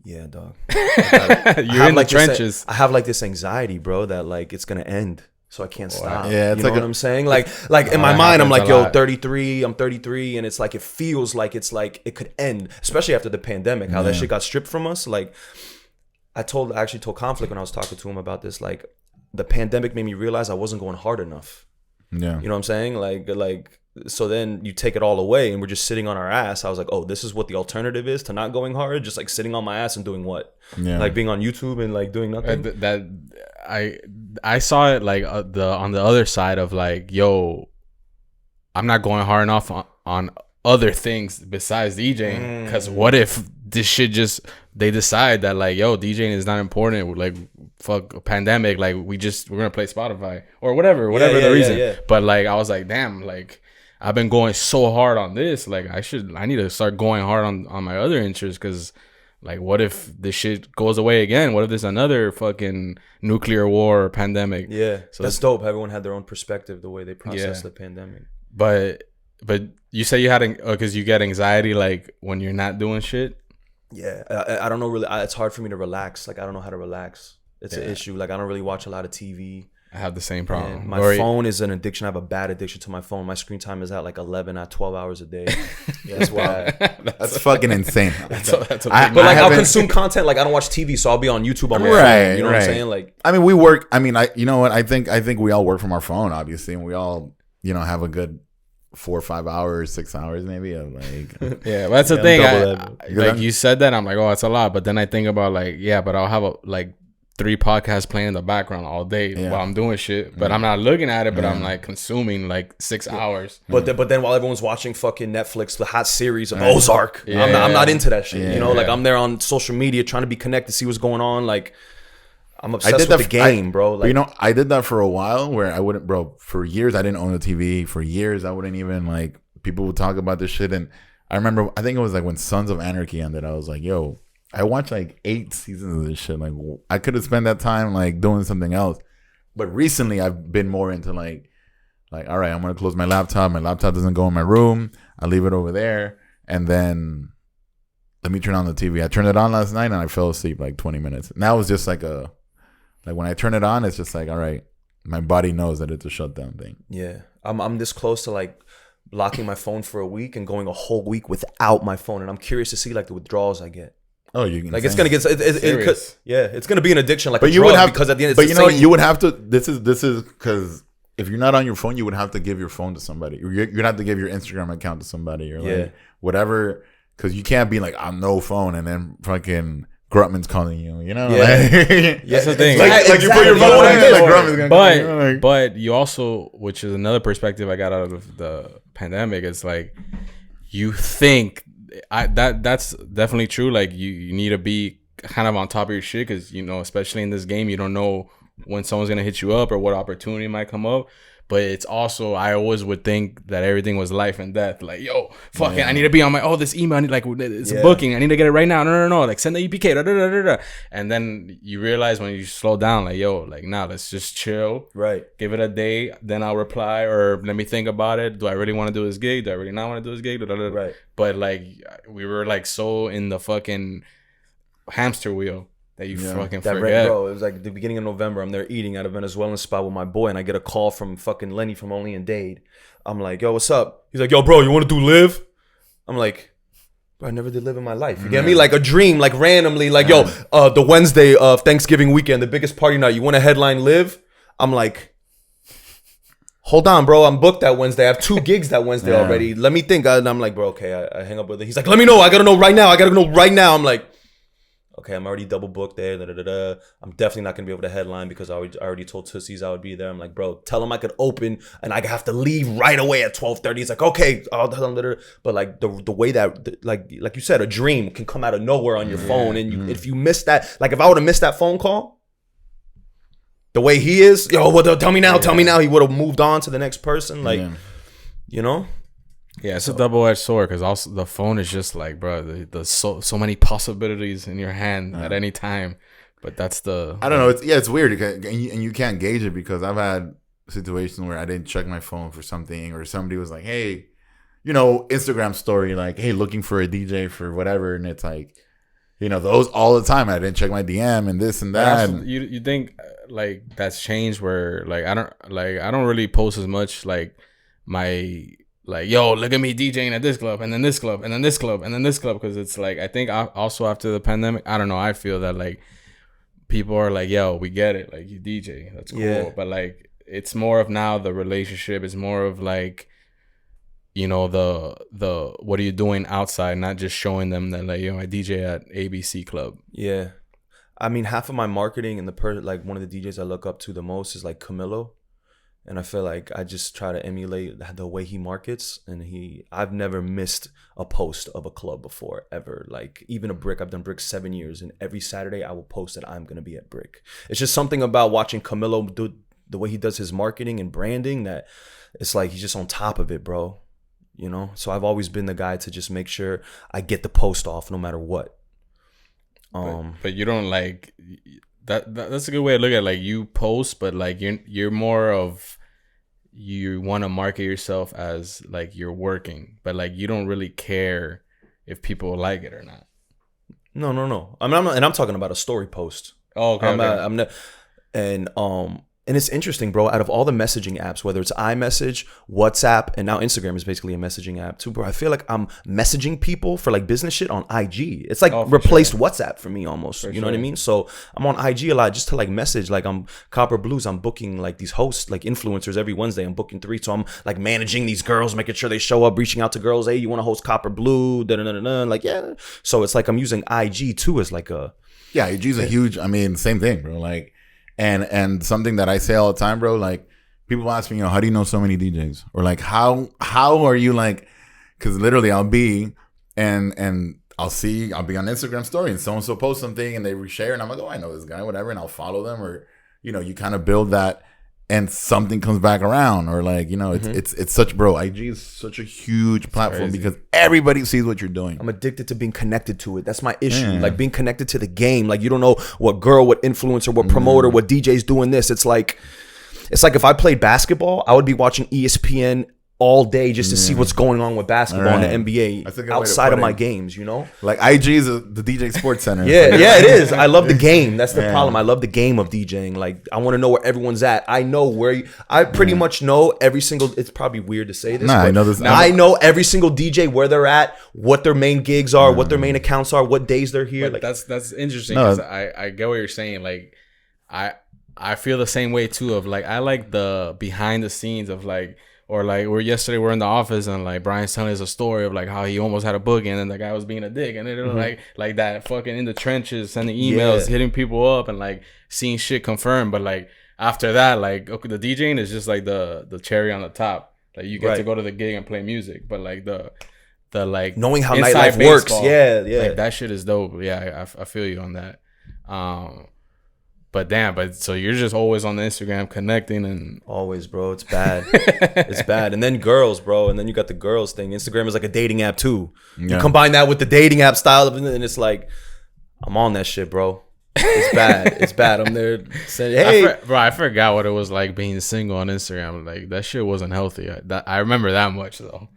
Yeah, dog. You're in the trenches. I have like this anxiety, bro, that like it's gonna end. So I can't stop. Yeah, it's you know what I'm saying? Like in my mind, I'm like, yo, 33, I'm 33. And it's like, it feels like it's like it could end, especially after the pandemic, how that shit got stripped from us. Like I actually told Conflict when I was talking to him about this, like the pandemic made me realize I wasn't going hard enough. Yeah. You know what I'm saying? Like, so then you take it all away and we're just sitting on our ass. I was like, oh, this is what the alternative is to not going hard? Just like sitting on my ass and doing what? Yeah. Like being on YouTube and like doing nothing? I saw it like on the other side of like, yo, I'm not going hard enough on other things besides DJing. Because what if this shit they decide that like, yo, DJing is not important, like fuck a pandemic, like we're gonna play Spotify or whatever the reason. Yeah. But like I was like, damn, like I've been going so hard on this, like I need to start going hard on my other interests, because like what if this shit goes away again? What if there's another fucking nuclear war or pandemic? Yeah, so that's dope. Everyone had their own perspective, the way they process the pandemic. But you say you had because you get anxiety like when you're not doing shit. Yeah, I don't know really. It's hard for me to relax. Like I don't know how to relax. It's an issue. Like I don't really watch a lot of TV. I have the same problem. And my phone is an addiction. I have a bad addiction to my phone. My screen time is at like 11 at 12 hours a day. Yeah, that's wild. That's fucking insane. But like I'll consume content. Like I don't watch TV, so I'll be on YouTube on my phone. You know what I'm saying? Like I mean, we work. I mean, you know what? I think we all work from our phone, obviously, and we all have a good 4 or 5 hours, 6 hours maybe of like. Yeah, but that's the thing. Like you said that, I'm like, oh, it's a lot. But then I think about like, yeah, but I'll have like 3 podcasts playing in the background all day while I'm doing shit, but I'm not looking at it, but I'm like consuming like 6 hours. But then while everyone's watching fucking Netflix, the hot series of Ozark, I'm not into that shit. You know, like I'm there on social media trying to be connected, see what's going on. Like I'm obsessed with the game, bro. Like, you know, I did that for a while where I wouldn't, bro. For years, I didn't own a TV. For years, I wouldn't even like. People would talk about this shit, and I remember. I think it was like when Sons of Anarchy ended. I was like, yo. I watched like 8 seasons of this shit. Like I could have spent that time like doing something else. But recently I've been more into like all right, I'm gonna close my laptop. My laptop doesn't go in my room. I leave it over there, and then let me turn on the TV. I turned it on last night and I fell asleep like 20 minutes. Now it's just like when I turn it on, it's just like, all right, my body knows that it's a shutdown thing. Yeah, I'm this close to like locking my phone for a week and going a whole week without my phone, and I'm curious to see like the withdrawals I get. Oh, you can like it's gonna get it's gonna be an addiction, like but a you drug, would have because at the end, but you know what, you would have to. This is because if you're not on your phone, you would have to give your phone to somebody. You'd have to give your Instagram account to somebody or like whatever, because you can't be like on no phone and then fucking Grutman's calling you. You know, that's the thing. Like you put your phone in, like Grutman's gonna call you. But you also, which is another perspective I got out of the pandemic, is like you think. That's definitely true. Like you need to be kind of on top of your shit, because you know, especially in this game, you don't know when someone's gonna hit you up or what opportunity might come up. But it's also, I always would think that everything was life and death. Like, yo, fucking, I need to be on my this email. I need, like, it's a booking. I need to get it right now. No. Like, send the EPK. Da, da, da, da, da. And then you realize when you slow down, like, yo, like, nah, let's just chill. Right. Give it a day. Then I'll reply, or let me think about it. Do I really want to do this gig? Do I really not want to do this gig? Da, da, da. Right. But like, we were like so in the fucking hamster wheel that you fucking forget. Bro, it was like the beginning of November. I'm there eating at a Venezuelan spot with my boy, and I get a call from fucking Lenny from Only in Dade. I'm like, yo, what's up? He's like, yo, bro, you want to do live? I'm like, bro, I never did live in my life. You get me? Like a dream, like randomly, like, yo, the Wednesday of Thanksgiving weekend, the biggest party night. You want to headline live? I'm like, hold on, bro. I'm booked that Wednesday. I have 2 gigs that Wednesday already. Let me think. And I'm like, bro, okay. I hang up with it. He's like, let me know. I got to know right now. I'm like, okay, I'm already double booked there. I'm definitely not going to be able to headline because I already told Tussies I would be there. I'm like, bro, tell him I could open and I have to leave right away at 12:30. He's like, okay, I'll tell him. But like the way that, like you said, a dream can come out of nowhere on your phone. And if you miss that, like if I would have missed that phone call, the way he is, yo, well, tell me now. He would have moved on to the next person. Like, you know? Yeah, it's a double-edged sword, because also the phone is just like, bro, there's so many possibilities in your hand at any time. But that's the... I don't know. It's weird, and you can't gauge it, because I've had situations where I didn't check my phone for something, or somebody was like, hey, you know, Instagram story, like, hey, looking for a DJ for whatever, and it's like, you know, those all the time. I didn't check my DM and this and that. Also, you think like that's changed where like I don't really post as much like my... Like, yo, look at me DJing at this club, and then this club, and then this club, and then this club. Because it's like, I think also after the pandemic, I don't know, I feel that like people are like, yo, we get it, like you DJ, that's cool. Yeah. But like it's more of now the relationship is more of like, you know, the what are you doing outside, not just showing them that like, yo, I DJ at ABC Club. Yeah. I mean, half of my marketing and like one of the DJs I look up to the most is like Camilo. And I feel like I just try to emulate the way he markets. And I've never missed a post of a club before, ever. Like even a Brick, I've done Brick 7 years. And every Saturday I will post that I'm going to be at Brick. It's just something about watching Camilo do the way he does his marketing and branding that it's like he's just on top of it, bro. You know? So I've always been the guy to just make sure I get the post off no matter what. But you don't like... That's a good way to look at it. Like you post, but like you're more of, you want to market yourself as like you're working, but like you don't really care if people like it or not. No. I'm talking about a story post. Oh, okay. I'm not, and it's interesting, bro. Out of all the messaging apps, whether it's iMessage, WhatsApp, and now Instagram is basically a messaging app too, bro. I feel like I'm messaging people for like business shit on IG. It's like replaced WhatsApp for me almost. You know what I mean? So I'm on IG a lot just to like message. Like I'm Copper Blues. I'm booking like these hosts, like influencers every Wednesday. I'm booking 3. So I'm like managing these girls, making sure they show up, reaching out to girls. Hey, you want to host Copper Blue? Like, yeah. So it's like I'm using IG too as like a... Yeah, IG's a huge... I mean, same thing, bro. Like... And something that I say all the time, bro, like people ask me, you know, how do you know so many DJs? Or like, how are you like, because literally I'll be and I'll be on Instagram story and so-and-so post something and they reshare and I'm like, oh, I know this guy, whatever. And I'll follow them or, you know, you kind of build that and something comes back around or like, you know, it's such, bro, IG is such a huge platform because everybody sees what you're doing. I'm addicted to being connected to it. That's my issue. Like being connected to the game. Like you don't know what girl, what influencer, what promoter, what DJ's doing this. It's like if I played basketball, I would be watching ESPN all day just to see what's going on with basketball and the NBA outside of my games, you know? Like IG is the DJ Sports Center. Yeah, it is. I love the game. That's the problem. I love the game of DJing. Like, I want to know where everyone's at. I know I pretty much know every single, it's probably weird to say this, I know this. I know every single DJ, where they're at, what their main gigs are, what their main accounts are, what days they're here. Like, that's interesting because I get what you're saying. Like, I feel the same way too of like, I like the behind the scenes of like, or like yesterday we're in the office and like Brian's telling us a story of like how he almost had a boogie and then the guy was being a dick and then like that fucking in the trenches sending emails, hitting people up and like seeing shit confirmed. But like after that, like okay, the DJing is just like the cherry on the top. Like you get to go to the gig and play music, but like the like knowing how nightlife works, like that shit is dope. Yeah, I feel you on that. But damn, so you're just always on the Instagram connecting and... Always, bro. It's bad. It's bad. And then girls, bro. And then you got the girls thing. Instagram is like a dating app too. Yeah. You combine that with the dating app style of it and it's like, I'm on that shit, bro. It's bad. It's bad. I'm there saying, hey. I forgot what it was like being single on Instagram. Like, that shit wasn't healthy. I remember that much, though.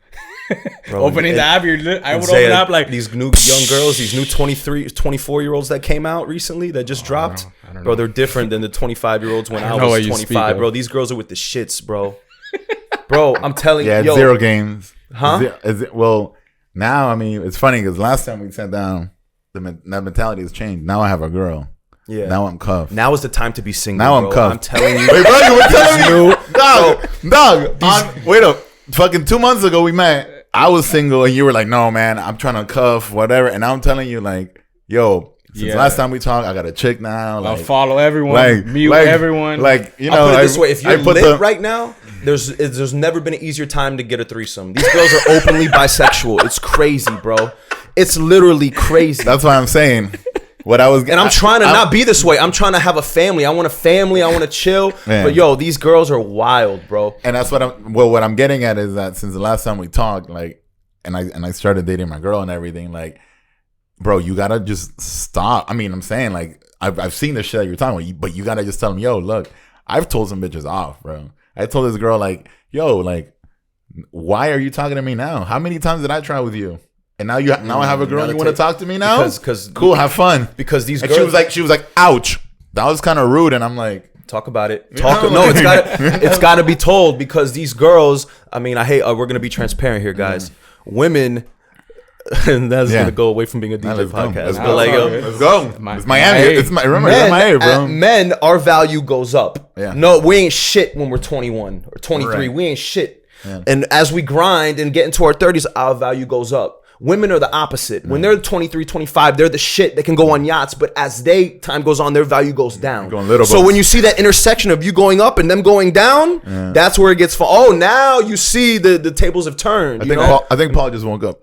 Bro, opening the app, I would open up like these new young girls, these new 23, 24-year-olds that came out recently that just dropped. I don't know. Bro, they're different than the 25-year-olds when I was 25, bro. These girls are with the shits, bro. Bro, I'm telling you. Yeah, zero games. Huh? Well, now, I mean, it's funny because last time we sat down, that mentality has changed. Now I have a girl. Yeah. Now I'm cuffed. Now is the time to be single. Now I'm cuffed. I'm telling you. Wait, bro, you were telling me. Dog. Wait up. Fucking 2 months ago we met. I was single and you were like, no, man, I'm trying to cuff, whatever. And I'm telling you, like, yo, since last time we talked, I got a chick now. Like, I'll follow everyone, mute everyone. Like, you know, I'll put it this way. If you're lit right now, there's never been an easier time to get a threesome. These girls are openly bisexual. It's crazy, bro. It's literally crazy. That's why I'm saying. What I was, and I'm trying to not be this way. I'm trying to have a family. I want a family. I want to chill. Man. But yo, these girls are wild, bro. And that's what what I'm getting at is that since the last time we talked, like, and I started dating my girl and everything, like, bro, you gotta just stop. I mean, I'm saying like I've seen the shit that you're talking about, but you gotta just tell them, yo, look, I've told some bitches off, bro. I told this girl like, yo, like, why are you talking to me now? How many times did I try with you? And now I have a girl and you want to talk to me now? Because cool, have fun. Because these girls, she was like, ouch. That was kind of rude. And I'm like, talk about it. It's got to be told because these girls, I mean, we're going to be transparent here, guys. Women, and that's gonna go away from being a DJ podcast. Let's go. It's Miami. It's remember, men, Miami, bro. Men, our value goes up. Yeah. No, we ain't shit when we're 21 or 23. Right. We ain't shit. Yeah. And as we grind and get into our 30s, our value goes up. Women are the opposite. When they're 23, 25, they're the shit. They can go on yachts, but as time goes on, their value goes down. So when you see that intersection of you going up and them going down, that's where it gets fun. Oh, now you see the tables have turned. I think Paul just woke up.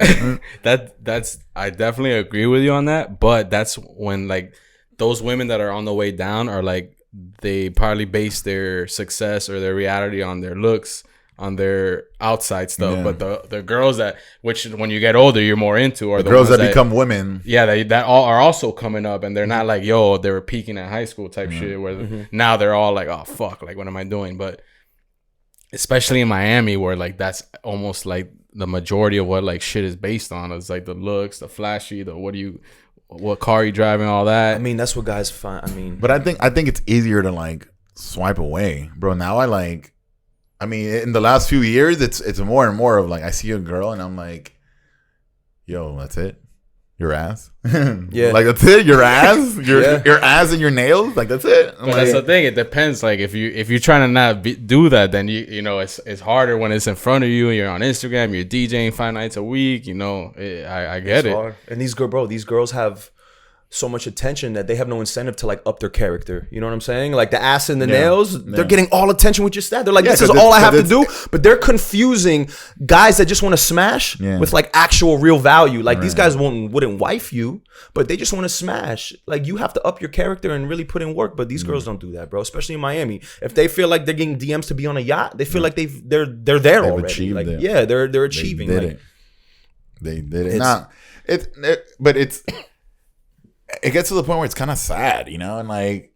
That's I definitely agree with you on that. But that's when like those women that are on the way down are like they probably base their success or their reality on their looks, on their outside stuff. But the girls that, which when you get older you're more into, are the girls that become women. Yeah, that all are also coming up, and they're not like, yo, they were peaking at high school type shit, where now they're all like, oh fuck, like what am I doing? But especially in Miami, where like that's almost like the majority of what like shit is based on. It's like the looks, the flashy, the what car you driving, all that. I mean, that's what guys find. I mean, but I think it's easier to like swipe away, bro. Now I mean, in the last few years, it's more and more of like I see a girl and I'm like, yo, that's it, your ass, yeah, like that's it, your ass, your ass and your nails, like that's it. But that's the thing. It depends. Like if you're trying to not do that, then you know it's harder when it's in front of you and you're on Instagram, you're DJing 5 nights a week. You know, I get it. Hard. And these girls have so much attention that they have no incentive to like up their character. You know what I'm saying? Like the ass and the nails, they're getting all attention with just that. They're like, this is all I have to do. But they're confusing guys that just want to smash with like actual real value. Like these guys wouldn't wife you, but they just want to smash. Like you have to up your character and really put in work. But these girls don't do that, bro. Especially in Miami. If they feel like they're getting DMs to be on a yacht, they feel like they're there they've already. Like it. Yeah, they're achieving. They did it. But it gets to the point where it's kind of sad, you know? And like,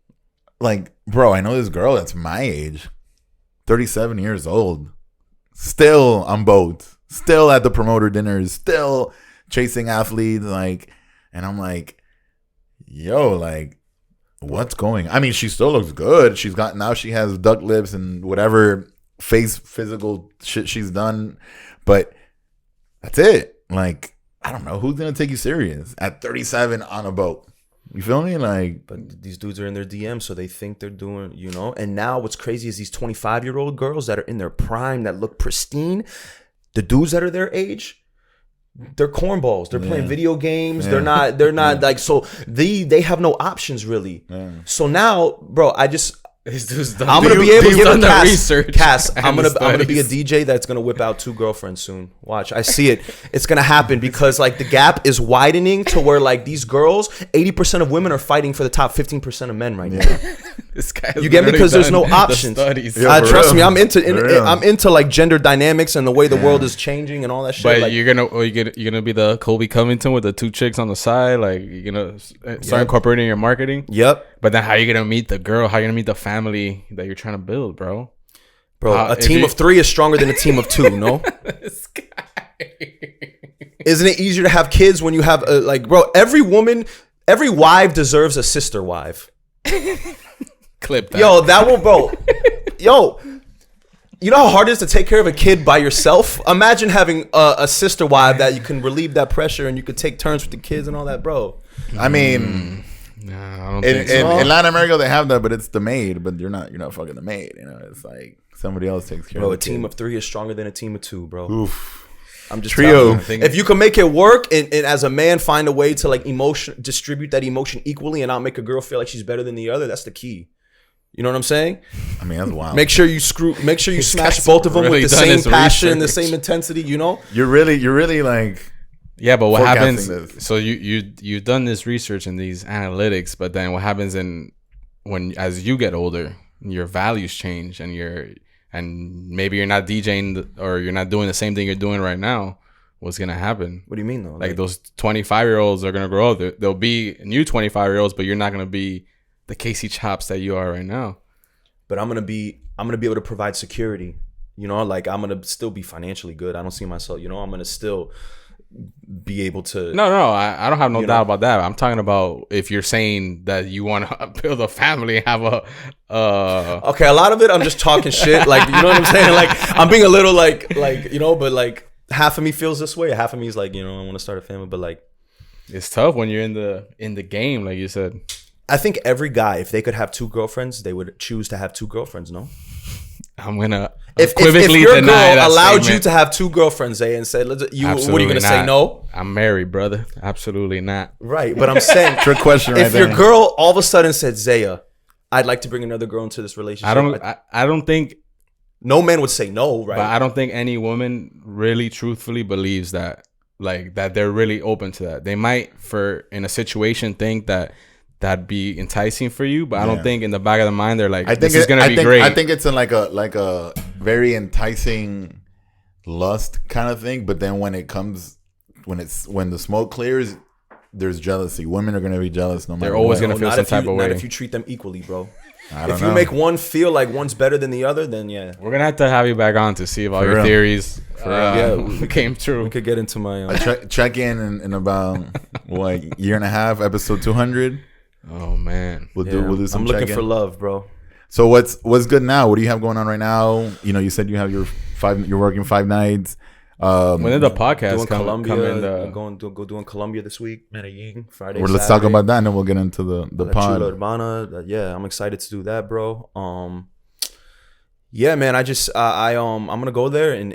bro, I know this girl that's my age, 37 years old, still on boats, still at the promoter dinners, still chasing athletes, like, and I'm like, yo, like, what's going? I mean, she still looks good. She has duck lips and whatever physical shit she's done, but that's it. Like, I don't know who's gonna take you serious at 37 on a boat. You feel me? Like, but these dudes are in their DMs, so they think they're doing, you know. And now what's crazy is these 25-year-old girls that are in their prime that look pristine. The dudes that are their age, they're cornballs. They're playing video games. They're not like, so they have no options really. So now, bro, I'm gonna be able to give them research. Cass, I'm gonna be a DJ that's gonna whip out 2 girlfriends soon. Watch, I see it. It's gonna happen because like the gap is widening to where like these girls, 80% of women are fighting for the top 15% of men right now. This guy, you get me? Because there's no options. Trust me, I'm into like gender dynamics and the way the world is changing and all that shit. But like, you're gonna be the Colby Covington with the 2 chicks on the side. Like you're gonna start incorporating your marketing. Yep. But then how you gonna meet the girl? How you gonna meet the family that you're trying to build, bro? A team of 3 is stronger than a team of 2. No. This guy. Isn't it easier to have kids when you have every wife deserves a sister wife. Clip that. Yo, that will, bro. Yo, you know how hard it is to take care of a kid by yourself? Imagine having a sister wife that you can relieve that pressure and you could take turns with the kids and all that, bro. I mean, I don't think so. In Latin America they have that, but it's the maid. But you're not fucking the maid. You know, it's like somebody else takes care of the kid. A team of 3 is stronger than a team of 2, bro. Oof. I'm just trio. If you can make it work and as a man find a way to like distribute that emotion equally and not make a girl feel like she's better than the other, that's the key. You know what I'm saying? I mean, that's wild. Make sure you smash both of them with the same passion, the same intensity, you know? You're really like, yeah, but what happens? So you've done this research and these analytics, but then what happens as you get older, your values change and maybe you're not DJing or you're not doing the same thing you're doing right now. What's gonna happen? What do you mean though? Like those 25-year-olds are gonna grow up. There'll be new 25-year-olds, but you're not gonna be the CHOPZ that you are right now. But I'm gonna be able to provide security. You know, like I'm gonna still be financially good. I don't see myself. You know, I'm gonna still be able to. No, I don't have no doubt about that. I'm talking about if you're saying that you want to build a family, have a. Okay, a lot of it I'm just talking shit. Like, you know what I'm saying? Like I'm being a little like you know, but like half of me feels this way. Half of me is like, I want to start a family, but like, it's tough when you're in the game, like you said. I think every guy, if they could have 2 girlfriends, they would choose to have 2 girlfriends. No, I'm gonna if equivocally your deny girl that allowed statement. you to have 2 girlfriends, and said, what are you gonna Absolutely say? not. No, I'm married, brother. Absolutely not. right? But I'm saying, Trick question right if there. your girl all of a sudden said, Zaya, I'd like to bring another girl into this relationship. I don't think, no man would say no, right? but I don't think any woman really truthfully believes that, like, that they're really open to that. They might, in a situation, think that that'd be enticing for you, but I don't think in the back of the mind they're like, this is gonna be great. I think it's in like a very enticing lust kind of thing. But then when the smoke clears, there's jealousy. Women are gonna be jealous no matter. They're always what. gonna feel some type of way. Not if you treat them equally, bro. If you make one feel like one's better than the other, then yeah. We're gonna have to have you back on to see if all For your real. theories came We true. could get into my. check in about what, year and a half, episode 200. Oh man, We'll do some. I'm looking check-in. for love, bro. So what's good now? What do you have going on right now? You said you have you're working 5 nights. when did the podcast Doing come Colombia, in? go doing Colombia this week. Medellin, Friday. Let's talk about that, and then we'll get into the La pod. Chula Urbana. Yeah, I'm excited to do that, bro. Yeah, man. I'm gonna go there and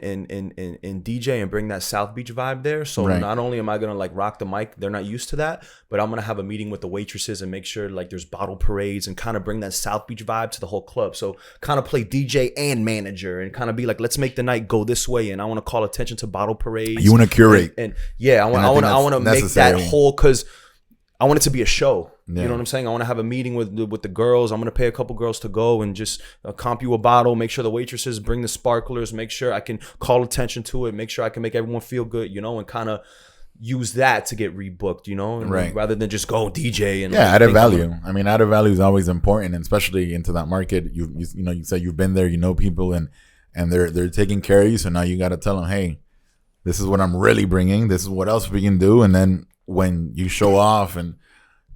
DJ and bring that South Beach vibe there. So Right. not only am I gonna like rock the mic, they're not used to that, but I'm gonna have a meeting with the waitresses and make sure like there's bottle parades and kind of bring that South Beach vibe to the whole club. So kind of play DJ and manager and kind of be like, let's make the night go this way. And I want to call attention to bottle parades. You want to curate, and yeah, I want to make necessary. that whole, because I want it to be a show. Yeah. You know what I'm saying? I want to have a meeting with the girls. I'm going to pay a couple girls to go and just comp you a bottle, make sure the waitresses bring the sparklers, make sure I can call attention to it, make sure I can make everyone feel good, and kind of use that to get rebooked, and right, rather than just go DJ and added value. I mean, added value is always important, and especially into that market. You said you've been there, people, and they're taking care of you. So now you got to tell them, hey, this is what I'm really bringing. This is what else we can do. And then when you show off and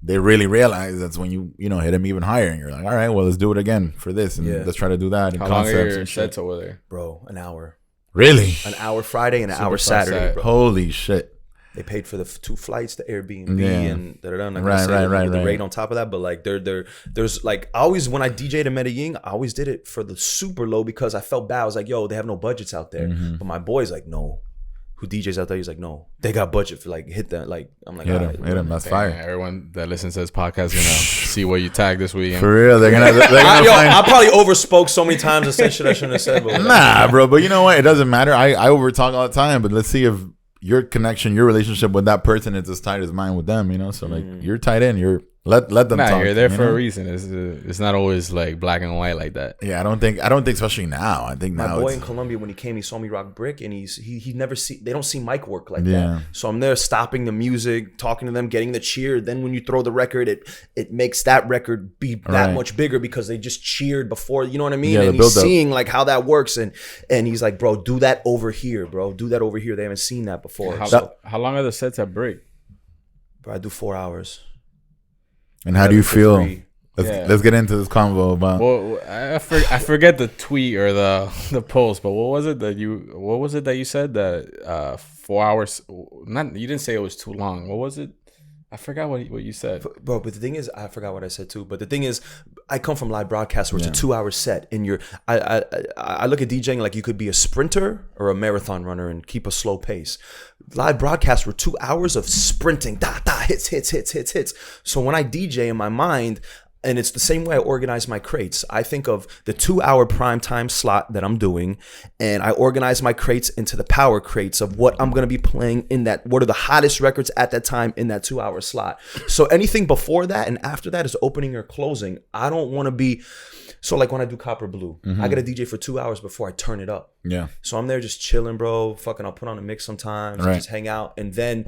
they really realize, that's when you hit them even higher, and you're like, all right, well, let's do it again for this, and let's try to do that. And How long are concepts your and shit. sets over there? Bro, an hour. Really? An hour Friday and an Super hour Saturday, fast. bro. Holy shit! They paid for the 2 flights, the Airbnb, Yeah. and I'm not gonna Right, say right, the right. rate on top of that, but like there's like, I always, when I DJ'd in Medellin, I always did it for the super low because I felt bad. I was like, yo, they have no budgets out there. Mm-hmm. But my boy's like, no. Who DJs out there? He's like, no, they got budget for like hit that. Like, I'm like, Hit all him, right, hit him. That's Damn, fire. everyone that listens to this podcast is gonna see what you tag this weekend. For real, they're gonna I find. probably overspoke so many times and said shit I shouldn't have said. But Nah, bro. But you know what? It doesn't matter. I overtalk all the time. But let's see if your connection, your relationship with that person is as tight as mine with them. So like, you're tight in. You're let them Nah, talk. you're there for know? a reason. It's not always like black and white like that. Yeah, I don't think, especially now. I think my now boy it's, in Colombia, when he came, he saw me rock brick, and he never see, they don't see mic work like Yeah. that. So I'm there stopping the music, talking to them, getting the cheer. Then when you throw the record, it makes that record be that Right. much bigger because they just cheered before. You know what I mean? Yeah, the and he's build-up. seeing like how that works, and he's like, bro, do that over here, bro. Do that over here. They haven't seen that before. How long are the sets at break? Bro, I do 4 hours. and how do you 11 to feel? 3. Let's get into this convo about. Well, I forget the tweet or the post, but what was it that you said that 4 hours? Not, you didn't say it was too long. What was it? I forgot what you said. Bro, but the thing is, I forgot what I said too. But the thing is, I come from live broadcast where it's a 2 hour set, and I look at DJing like you could be a sprinter or a marathon runner and keep a slow pace. Live broadcast were 2 hours of sprinting, hits. So when I DJ in my mind, and it's the same way I organize my crates. I think of the 2 hour prime time slot that I'm doing, and I organize my crates into the power crates of what I'm going to be playing in that, what are the hottest records at that time in that 2 hour slot. So anything before that and after that is opening or closing. I don't want to be, so like when I do Copper Blue, I got to DJ for 2 hours before I turn it up. Yeah. So I'm there just chilling, bro. Fucking, I'll put on a mix sometimes, Right. just hang out, and then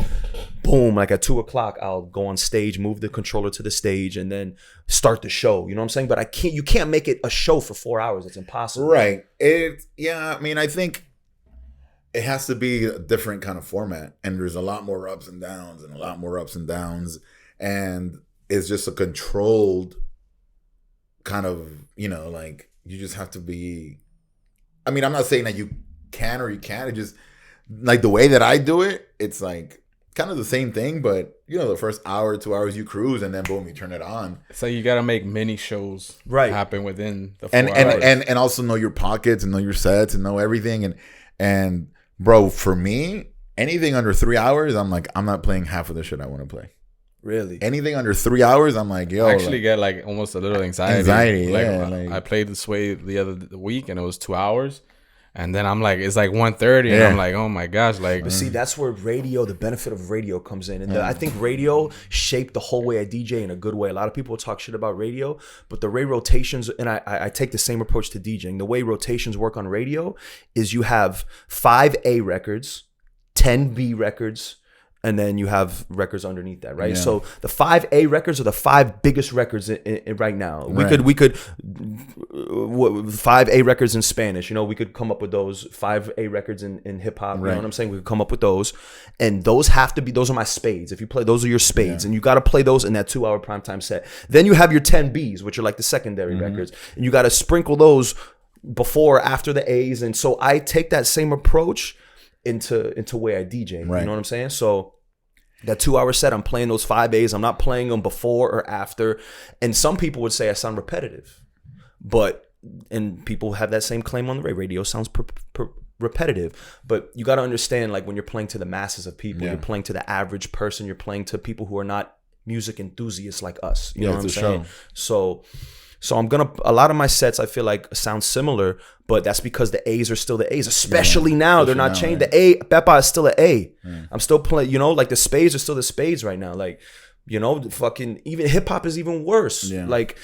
boom, like at 2:00, I'll go on stage, move the controller to the stage, and then start the show. You know what I'm saying? But you can't make it a show for 4 hours. It's impossible. Right. I mean, I think it has to be a different kind of format, and there's a lot more ups and downs, and it's just a controlled kind of, like, you just have to be. I mean, I'm not saying that you can or you can't. It just, like the way that I do it, it's like kind of the same thing, but you know, the first hour, 2 hours you cruise, and then boom, you turn it on. So you gotta make mini shows happen within the 4 and hours. and also know your pockets and know your sets and know everything. And bro, for me, anything under 3 hours, I'm like, I'm not playing half of the shit I want to play. Really? Anything under 3 hours, I'm like, yo. I actually get like almost a little anxiety. Anxiety, I played the Sway the other week and it was 2 hours. And then I'm like, it's like 1:30 and I'm like, oh my gosh. Like, but see, that's where the benefit of radio comes in. And I think radio shaped the whole way I DJ in a good way. A lot of people talk shit about radio, but the way rotations, and I take the same approach to DJing. The way rotations work on radio is you have 5 A records, 10 B records, and then you have records underneath that, right? Yeah. So the 5 A records are the 5 biggest records in right now. We could 5 A records in Spanish. You know, we could come up with those 5 A records in hip hop. You know what I'm saying? We could come up with those, and those have to be. Those are my spades. If you play, those are your spades, and you got to play those in that 2 hour primetime set. Then you have your 10 Bs, which are like the secondary records, and you got to sprinkle those before, after the A's. And so I take that same approach into where I DJ. You know what I'm saying? So that 2 hour set, I'm playing those 5 A's. I'm not playing them before or after. And some people would say I sound repetitive, and people have that same claim on the radio. Radio sounds repetitive, but you got to understand, like when you're playing to the masses of people, you're playing to the average person, you're playing to people who are not music enthusiasts like us. You know what I'm saying? So I'm a lot of my sets I feel like sound similar, but that's because the A's are still the A's, especially now. They're not changed. The A, Pepa is still an A. I'm still playing, you know, like the spades are still the spades right now. Like, you know, fucking, even hip hop is even worse. Like,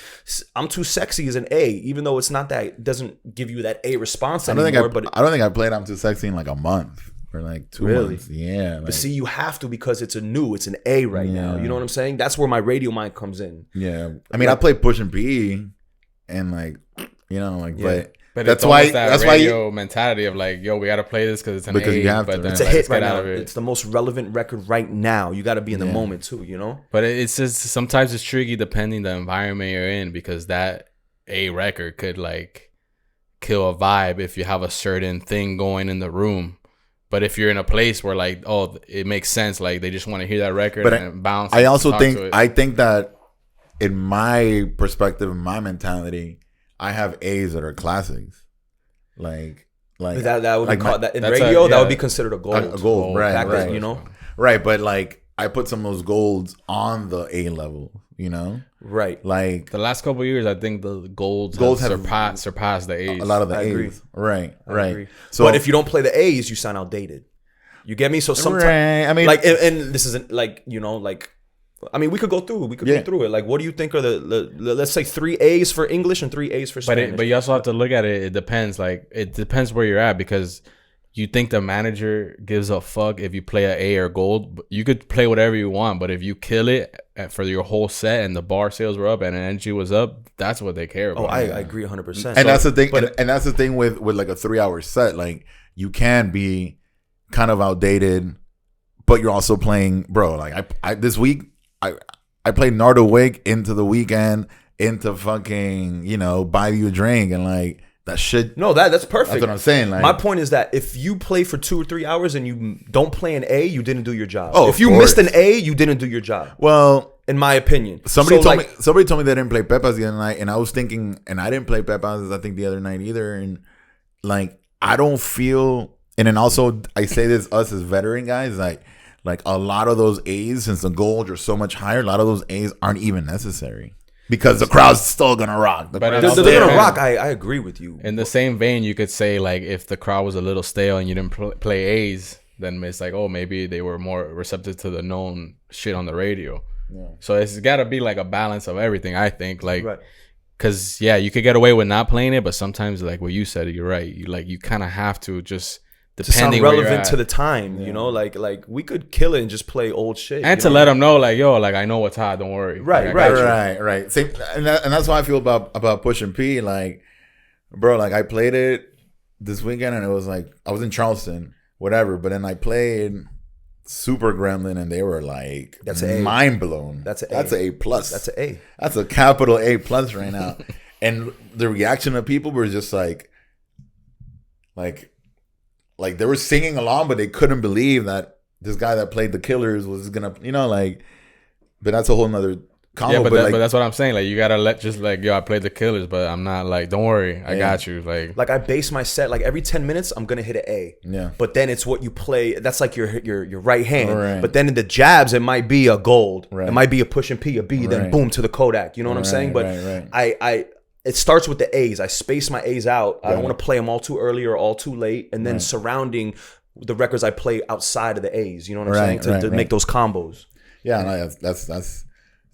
I'm Too Sexy is an A, even though it's not that, it doesn't give you that A response anymore. I don't think I played I'm Too Sexy in like a month. Or like 2 months. Yeah. Like, but see, you have to, because it's an A right now. You know what I'm saying? That's where my radio mind comes in. Yeah. I mean, I play Push and P and like, you know, like, but that's why that radio mentality of like, yo, we got to play this because it's an A. You have but to. It's a hit right now. It's the most relevant record right now. You got to be in the moment too, you know? But it's just, sometimes it's tricky depending the environment you're in, because that A record could like kill a vibe if you have a certain thing going in the room. But if you're in a place where like, oh, it makes sense, like they just want to hear that record and bounce. I also think that in my perspective, in my mentality, I have A's that are classics. Like that would like be called that in radio. That would be considered a gold. A gold, right? You know, right. But like I put some of those golds on the A level. You know, right? Like the last couple of years, I think the golds have surpassed the A's. A lot of the A's. Agree. Right. Agree. So, but if you don't play the A's, you sound outdated. You get me? So sometimes, I mean, like, and this isn't like, you know, like, I mean, we could go through it. Go through it. Like, what do you think are the let's say 3 A's for English and 3 A's for Spanish? But you also have to look at it. It depends. Like, it depends where you're at, because you think the manager gives a fuck if you play an A or gold. You could play whatever you want, but if you kill it for your whole set and the bar sales were up and energy was up, that's what they care about. Oh, I agree 100%. And that's the thing. And that's the thing with like a 3 hour set. Like, you can be kind of outdated, but you're also playing, bro. Like I this week I played Nardo Wig into the weekend, into fucking, you know, Buy You a Drink, and like that shit. No, that's perfect. That's what I'm saying. Like, my point is that if you play for 2 or 3 hours and you don't play an A, you didn't do your job. Oh, if you missed an A, you didn't do your job. Well, in my opinion, somebody told me they didn't play Pepas the other night, and I was thinking, and I didn't play Pepas I think the other night either, and like I don't feel. And then also, I say this, us as veteran guys, like a lot of those A's, since the golds are so much higher, a lot of those A's aren't even necessary, because the crowd's still gonna rock. They're gonna rock. I agree with you. In the same vein, you could say, like, if the crowd was a little stale and you didn't play A's, then it's like, oh, maybe they were more receptive to the known shit on the radio. Yeah. So it's got to be like a balance of everything, I think. Like, because you could get away with not playing it, but sometimes, like what you said, you're right. You kind of have to just. To sound relevant to the time, you know, like we could kill it and just play old shit, and to let them know, like, yo, like I know what's hot, don't worry. Right. Same, and that's how I feel about Push and P. Like, bro, like I played it this weekend, and it was like I was in Charleston, whatever. But then I played Super Gremlin, and they were like, that's a mind blown. That's an A plus. That's an A. That's a capital A plus right now. And the reaction of people were just like. like they were singing along, but they couldn't believe that this guy that played the Killers was gonna, you know, like. But that's a whole nother combo. Yeah, but like, that's what I'm saying. Like, you gotta let just like, yo, I played the Killers, but I'm not like, don't worry, I got you. Like I base my set like every 10 minutes, I'm gonna hit an A. Yeah. But then it's what you play. That's like your right hand. Right. But then in the jabs, it might be a gold. Right. It might be a push and P, a B, then boom to the Kodak. You know what I'm saying? But it starts with the A's. I space my A's out. I don't want to play them all too early or all too late, and then surrounding the records I play outside of the A's. You know what I'm saying? To make those combos. Yeah, no, that's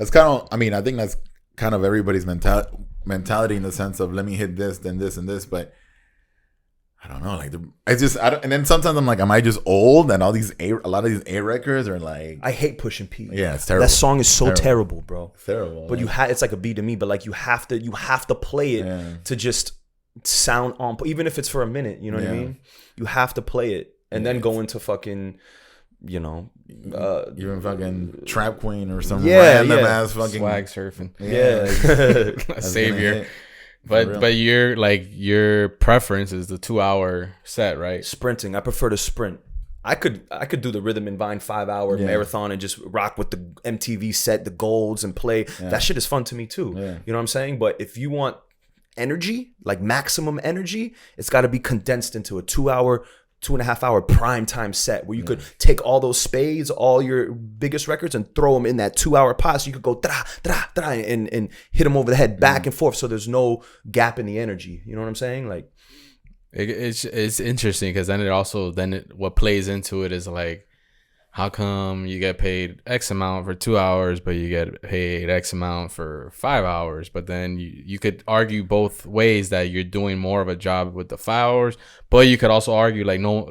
kind of. I mean, I think that's kind of everybody's mentality in the sense of let me hit this, then this, and this. But I don't know. Like, and then sometimes I'm like, am I just old? And a lot of these A records are like, I hate pushing P. Yeah, it's terrible. That song is so terrible, bro. It's terrible. But it's like a B to me. But like you have to play it to just sound on, even if it's for a minute. You know what I mean? You have to play it and then go into fucking. You know, even fucking Trap Queen or some random ass fucking swag surfing. Yeah, savior. But your preference is the 2-hour set, right? Sprinting. I prefer to sprint. I could do the Rhythm and Vine 5-hour marathon and just rock with the MTV set, the golds, and play. That shit is fun to me too. Yeah. You know what I'm saying? But if you want energy, like maximum energy, it's got to be condensed into a 2.5-hour prime time set where you could take all those spades, all your biggest records, and throw them in that 2-hour pot. So you could go dra, dra, dra, and hit them over the head back and forth. So there's no gap in the energy. You know what I'm saying? Like, it's interesting because then what plays into it is like, how come you get paid X amount for 2 hours, but you get paid X amount for 5 hours? But then you could argue both ways that you're doing more of a job with the 5 hours, but you could also argue like no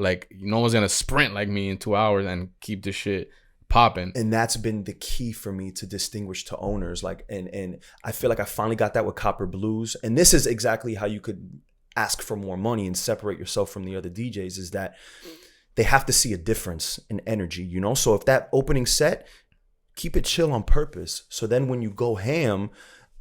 one's gonna sprint like me in 2 hours and keep the shit popping. And that's been the key for me to distinguish to owners. Like, and I feel like I finally got that with Copper Blues. And this is exactly how you could ask for more money and separate yourself from the other DJs, is that they have to see a difference in energy, you know? So if that opening set, keep it chill on purpose. So then when you go ham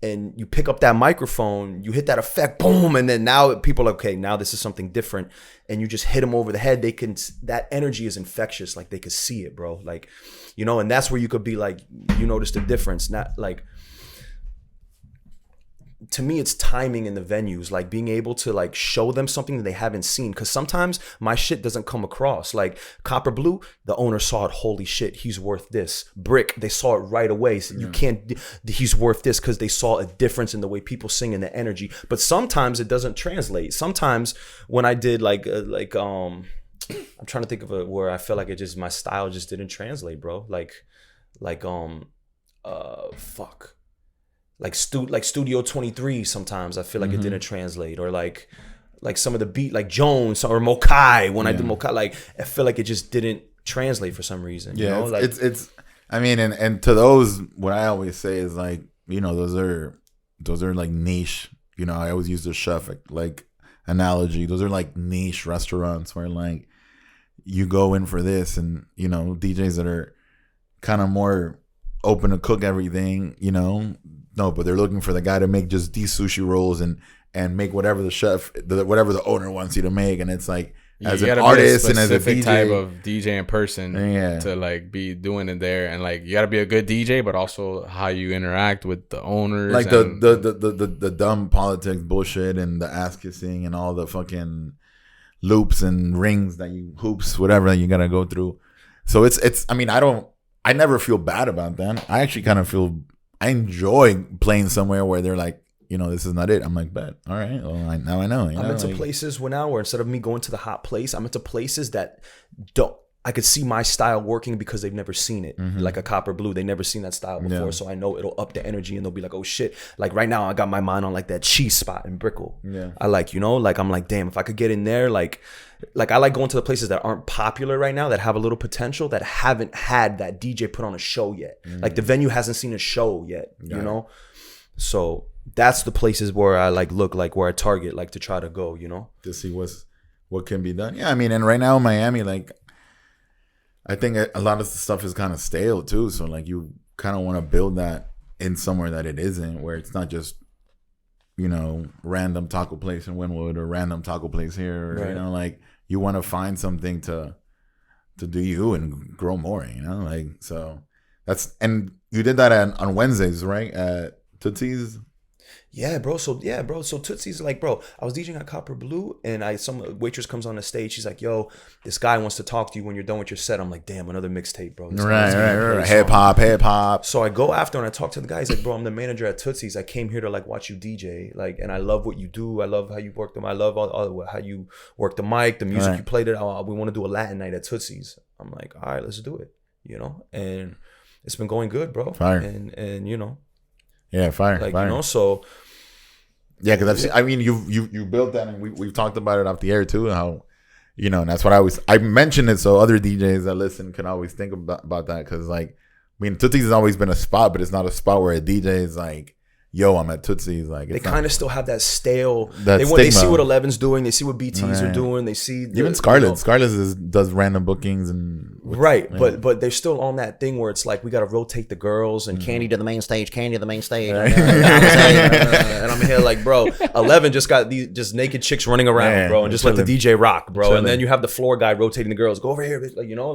and you pick up that microphone, you hit that effect, boom, and then now people are, okay, now this is something different, and you just hit them over the head. That energy is infectious. Like, they could see it, bro. Like, you know, and that's where you could be like, you notice the difference. Not like, to me, it's timing in the venues, like being able to like show them something that they haven't seen. Cause sometimes my shit doesn't come across. Like Copper Blue, the owner saw it. Holy shit, he's worth this. Brick, they saw it right away. So you can't, he's worth this, because they saw a difference in the way people sing and the energy. But sometimes it doesn't translate. Sometimes when I did I'm trying to think of where I feel like my style just didn't translate, bro. Fuck. Like Studio 23, sometimes I feel like it didn't translate, or like some of the beat, like Jones or Mokai. When I did Mokai, like I feel like it just didn't translate for some reason. Yeah, you know? it's. I mean, and to those, what I always say is like, you know, those are like niche. You know, I always use the chef like analogy. Those are like niche restaurants where like you go in for this, and you know, DJs that are kind of more open to cook everything, you know. No, but they're looking for the guy to make just these sushi rolls and make whatever whatever the owner wants you to make. And it's like, as an artist and as a DJ, type of DJing person to like be doing it there, and like you gotta be a good DJ, but also how you interact with the owners, like the dumb politics bullshit and the ass kissing and all the fucking loops and rings hoops, whatever that you gotta go through. So it's. I mean, I never feel bad about that. I actually kind of I enjoy playing somewhere where they're like, you know, this is not it. I'm like, bet. All right. Well, now I know. I'm into places where instead of me going to the hot place, I'm into places that I could see my style working because they've never seen it. Like a Copper Blue, they never seen that style before. Yeah. So I know it'll up the energy, and they'll be like, oh shit. Like right now I got my mind on like that cheese spot in Brickell. Yeah. I like, you know, like I'm like, damn, if I could get in there, like I like going to the places that aren't popular right now, that have a little potential, that haven't had that DJ put on a show yet. Like the venue hasn't seen a show yet, you know? So that's the places where I like look, like where I target, like to try to go, you know? To see what can be done. Yeah, I mean, and right now in Miami, like I think a lot of the stuff is kind of stale too. So like you kind of want to build that in somewhere that it isn't, where it's not just, you know, random taco place in Wynwood or random taco place here, or, you know, like you want to find something to do you and grow more, you know, like, so that's, and you did that on Wednesdays, right? At Tootsie's. Yeah, bro. So Tootsie's like, bro, I was DJing at Copper Blue, and some waitress comes on the stage. She's like, yo, this guy wants to talk to you when you're done with your set. I'm like, damn, another mixtape, bro. Right. Hip hop. So I go after and I talk to the guy. He's like, bro, I'm the manager at Tootsie's. I came here to like watch you DJ, like, and I love what you do. I love how you work them. I love all how you work the mic, the music you played it. We want to do a Latin night at Tootsie's. I'm like, all right, let's do it, you know. And it's been going good, bro. Fire. And you know. Yeah, fire. Like, fire. you know, so. Yeah, because I mean, you built that, and we've talked about it off the air too. How, you know, and that's what I mentioned it so other DJs that listen can always think about that, because like, I mean, Tootsie's has always been a spot, but it's not a spot where a DJ is like, yo, I'm at Tootsie's. Like, they kind of still have that stale. They see what 11's doing. They see what BTs are doing. They see even Scarlett. You know, Scarlett does random bookings and but they're still on that thing where it's like we got to rotate the girls and Candy to the main stage, Candy to the main stage, and I'm here like, bro, 11 just got these just naked chicks running around, bro, and just let the DJ rock, bro, and then you have the floor guy rotating the girls. Go over here, like, you know,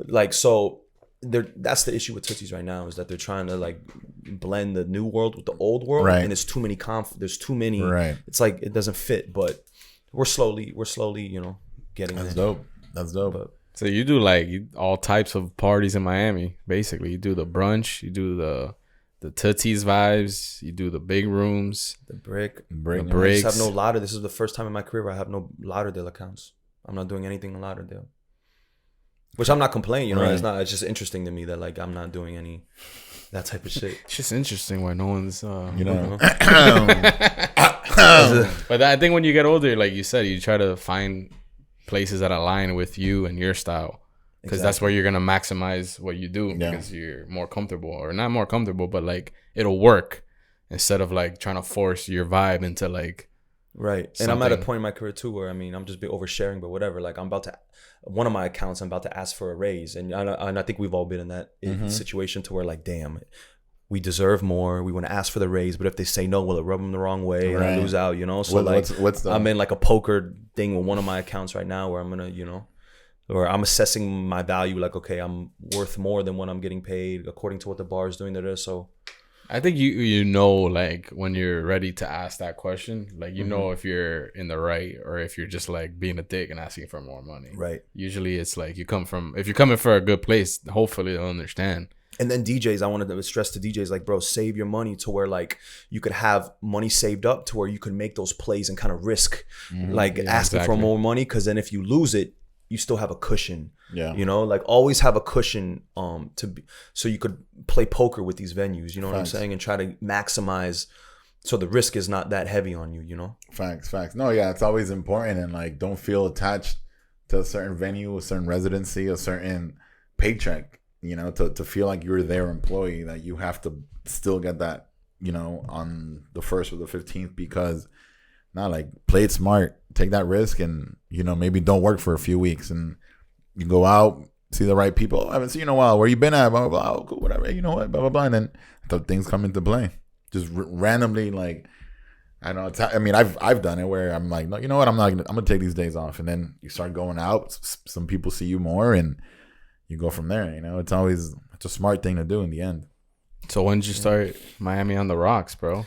like so. That's the issue with Tootsie's right now, is that they're trying to like blend the new world with the old world, and there's too many there's too many. It's like it doesn't fit, but we're slowly, you know, getting That's there. dope. That's dope. But, so you do like all types of parties in Miami, basically. You do the brunch, you do the Tootsie's vibes, you do the big rooms, the brick. The I bricks. just have no Lauderdale. This is the first time in my career where I have no Lauderdale accounts. I'm not doing anything in Lauderdale. Which I'm not complaining, you know. It's just interesting to me that like I'm not doing any that type of shit. It's just interesting why no one's you know. But I think when you get older, like you said, you try to find places that align with you and your style, because that's where you're gonna maximize what you do, because you're more comfortable, or not more comfortable, but like it'll work instead of like trying to force your vibe into like. Right. And I'm at a point in my career too where, I mean, I'm just oversharing, but whatever. Like I'm about to, one of my accounts, I'm about to ask for a raise. And I think we've all been in that situation to where like, damn, we deserve more. We want to ask for the raise, but if they say no, will it rub them the wrong way and I lose out, you know? So I'm in like a poker thing with one of my accounts right now where I'm going to, you know, or I'm assessing my value. Like, okay, I'm worth more than what I'm getting paid according to what the bar is doing there. So I think you know, like when you're ready to ask that question, like you know if you're in the right or if you're just like being a dick and asking for more money. Right. Usually it's like if you're coming for a good place, hopefully they'll understand. And then DJs, I wanted to stress to DJs, like, bro, save your money to where like you could have money saved up to where you could make those plays and kind of risk like asking for more money, because then if you lose it, you still have a cushion. Yeah. You know, like always have a cushion so you could play poker with these venues, you know what I'm saying, and try to maximize so the risk is not that heavy on you, you know? Facts. No, yeah, it's always important, and like don't feel attached to a certain venue, a certain residency, a certain paycheck, you know, to feel like you're their employee, that you have to still get that, you know, on the 1st or the 15th, because not like play it smart, take that risk, and you know, maybe don't work for a few weeks and you go out, see the right people. I haven't seen you in a while. Where you been at? Blah, blah, blah. Oh, cool, whatever. You know what? Blah, blah, blah. And then things come into play. Just randomly, like, I don't know. I mean, I've done it where I'm like, no, you know what? I'm gonna take these days off. And then you start going out. Some people see you more, and you go from there. You know, it's a smart thing to do in the end. So when did you start Miami on the Rocks, bro?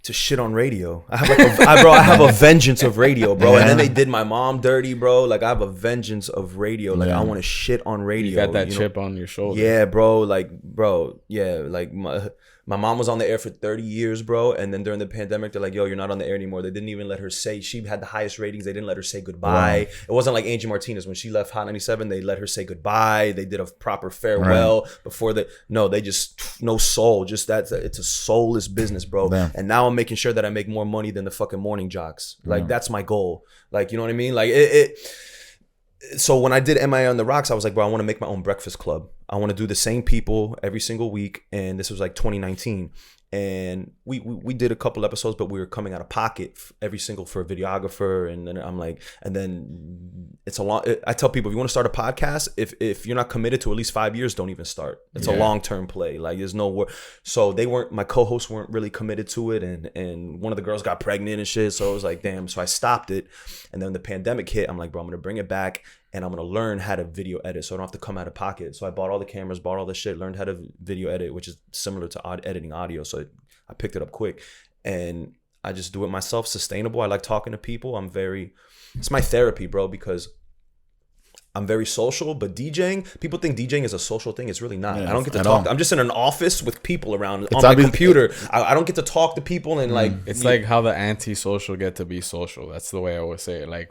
To shit on radio. I have a vengeance of radio, bro. And then they did my mom dirty, bro. Like I have a vengeance of radio. Like I want to shit on radio. You got that chip on your shoulder. Yeah, bro. Like, bro. Yeah, like my mom was on the air for 30 years, bro. And then during the pandemic, they're like, yo, you're not on the air anymore. They didn't even let her say, she had the highest ratings. They didn't let her say goodbye. Right. It wasn't like Angie Martinez. When she left Hot 97, they let her say goodbye. They did a proper farewell before they just, no soul. Just it's a soulless business, bro. Damn. And now I'm making sure that I make more money than the fucking morning jocks. Like that's my goal. Like, you know what I mean? Like so when I did MIA on the Rocks, I was like, bro, I want to make my own breakfast club. I want to do the same people every single week. And this was like 2019. And we did a couple episodes, but we were coming out of pocket every single for a videographer. And then I'm like, and then it's a long, I tell people, if you want to start a podcast, if you're not committed to at least 5 years, don't even start. It's a long-term play. Like there's no work. So my co-hosts weren't really committed to it. And one of the girls got pregnant and shit. So I was like, damn. So I stopped it. And then the pandemic hit. I'm like, bro, I'm going to bring it back. And I'm going to learn how to video edit so I don't have to come out of pocket. So I bought all the cameras, bought all the shit, learned how to video edit, which is similar to editing audio. So I picked it up quick. And I just do it myself, sustainable. I like talking to people. It's my therapy, bro, because I'm very social. But DJing, people think DJing is a social thing. It's really not. I don't get to talk. I'm just in an office with people around on my computer. I don't get to talk to people and like. It's like how the anti-social get to be social. That's the way I always say it. Like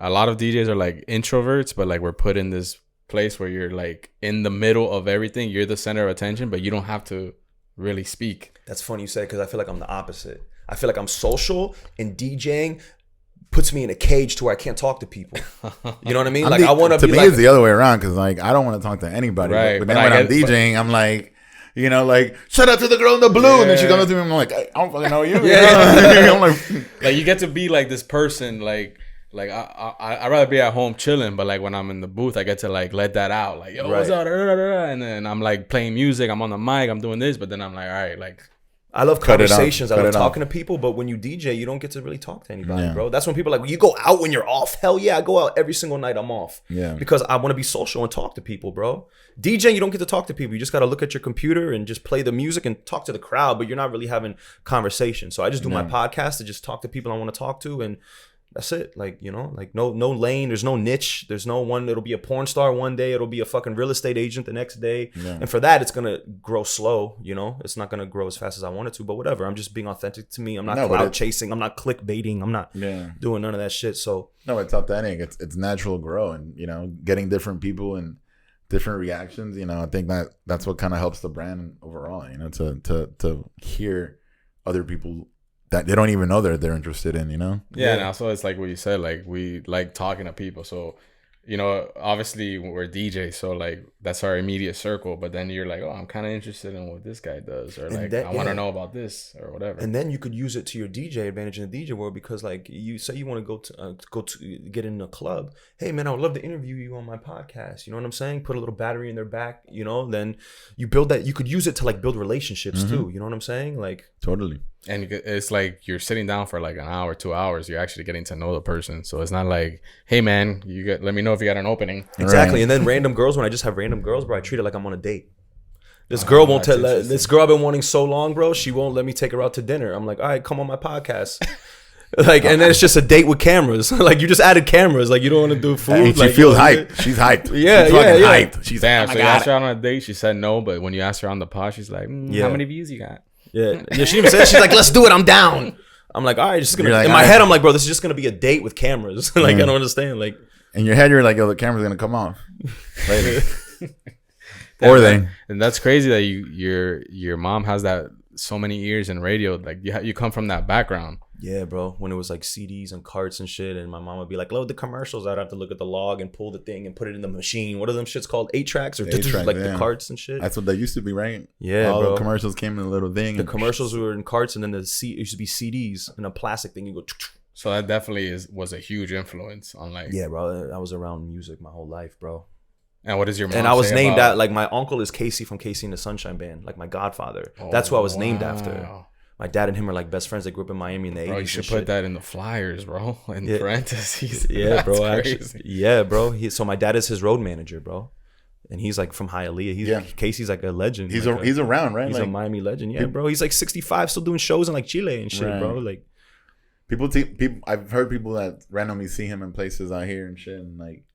a lot of DJs are like introverts, but like we're put in this place where you're like in the middle of everything. You're the center of attention, but you don't have to really speak. That's funny you say, because I feel like I'm the opposite. I feel like I'm social, and DJing puts me in a cage to where I can't talk to people. You know what I mean? Like I want to be me, like, it's the other way around, because like I don't want to talk to anybody. Right, but then when I'm DJing, I'm like, you know, like, shout out to the girl in the blue. And then she comes up to me, I'm like, I don't fucking know you. I'm like, you get to be like this person, like I'd rather be at home chilling, but like when I'm in the booth, I get to like let that out, like, yo, what's up? And then I'm like playing music, I'm on the mic, I'm doing this, but then I'm like, all right, like, I love conversations. I love talking to people, but when you DJ, you don't get to really talk to anybody, bro. That's when people are like, well, you go out when you're off. Hell yeah, I go out every single night I'm off. Yeah. Because I want to be social and talk to people, bro. DJing, you don't get to talk to people. You just got to look at your computer and just play the music and talk to the crowd, but you're not really having conversation. So I just do my podcast to just talk to people I want to talk to, and that's it. Like, you know, like no lane. There's no niche. There's no one. It'll be a porn star one day. It'll be a fucking real estate agent the next day. Yeah. And for that, it's going to grow slow. You know, it's not going to grow as fast as I want it to, but whatever. I'm just being authentic to me. I'm not cloud chasing. I'm not clickbaiting. I'm not doing none of that shit. So no, it's authentic. It's natural grow, and, you know, getting different people and different reactions. You know, I think that's what kind of helps the brand overall, you know, to hear other people that they don't even know they're interested in, you know? Yeah, and also it's like what you said, like we like talking to people. So, you know, obviously we're DJs, so like that's our immediate circle. But then you're like, oh, I'm kind of interested in what this guy does, or like I want to know about this or whatever. And then you could use it to your DJ advantage in the DJ world, because like you say you want to go to get in a club. Hey man, I would love to interview you on my podcast. You know what I'm saying? Put a little battery in their back. You know, then you build that. You could use it to like build relationships too. You know what I'm saying? Like totally. And it's like you're sitting down for like an hour, 2 hours. You're actually getting to know the person. So it's not like, hey man, let me know if you got an opening. Exactly. Right. And then random girls, when I just have random girls, bro, I treat it like I'm on a date. This girl won't tell. This girl I've been wanting so long, bro. She won't let me take her out to dinner. I'm like, all right, come on my podcast. Like, and then it's just a date with cameras. Like, you just added cameras. Like, you don't want to do food. And she like, feels hyped. She's hyped. Yeah, she's yeah. Hyped. She's damn. So you asked her out on a date. She said no, but when you asked her on the pod, she's like, how many views you got? Yeah. She even said, she's like, let's do it. I'm down. I'm like, all right, just gonna. Like, in my head, I'm like, bro, this is just gonna be a date with cameras. Like, I don't understand. Like, in your head, you're like, yo, the camera's gonna come off later. Or they. And that's crazy that your mom has that so many years in radio. Like you come from that background. Yeah, bro. When it was like CDs and carts and shit, and my mom would be like, load the commercials. I'd have to look at the log and pull the thing and put it in the machine. What are them shits called? 8-tracks or 8-track, like the carts and shit? That's what they used to be, right? Yeah, all bro. The commercials came in a little thing. The commercials were in carts, and then it used to be CDs in a plastic thing. You go. So that definitely was a huge influence on like. Yeah, bro. I was around music my whole life, bro. And what is your mom And I was say named about... that, like, my uncle is Casey from Casey and the Sunshine Band, like my godfather. That's who I was named after. My dad and him are like best friends. They grew up in Miami in the 80s. Bro, you should put that in the flyers, bro. In parentheses. Yeah, bro. Actually, yeah, bro. So my dad is his road manager, bro. And he's like from Hialeah. Casey's like a legend. He's around, right? He's like, a Miami legend. Yeah, bro. He's like 65, still doing shows in like Chile and shit, bro. Like people. I've heard people that randomly see him in places out here and shit, and like.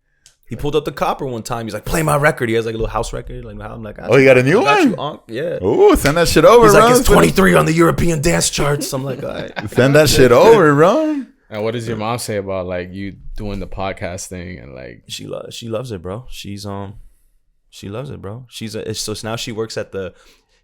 He pulled up the copper one time. He's like, play my record. He has like a little house record. Like, I'm like, oh, you got a new one? Yeah. Oh, send that shit over, He's bro. like, it's 23 on the European dance charts. I'm like, all right. Send that shit over, bro. And what does your mom say about like you doing the podcast thing and like? She loves it, bro. She loves it, bro. So now she works at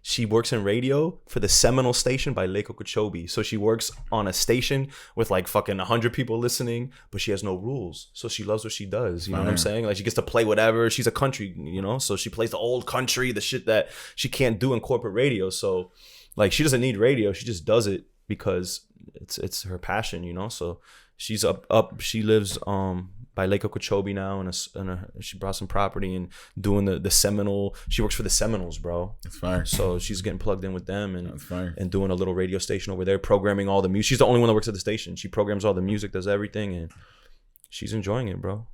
She works in radio for the Seminole station by Lake Okeechobee. So she works on a station with like fucking 100 people listening, but she has no rules. So she loves what she does. You know what I'm saying? Like she gets to play whatever. She's a country, you know? So she plays the old country, the shit that she can't do in corporate radio. So like she doesn't need radio. She just does it because it's her passion, you know? So she's up. She lives by Lake Okeechobee now, and she brought some property and doing the Seminole. She works for the Seminoles, bro. That's fire. So she's getting plugged in with them and doing a little radio station over there, programming all the music. She's the only one that works at the station. She programs all the music, does everything, and she's enjoying it, bro.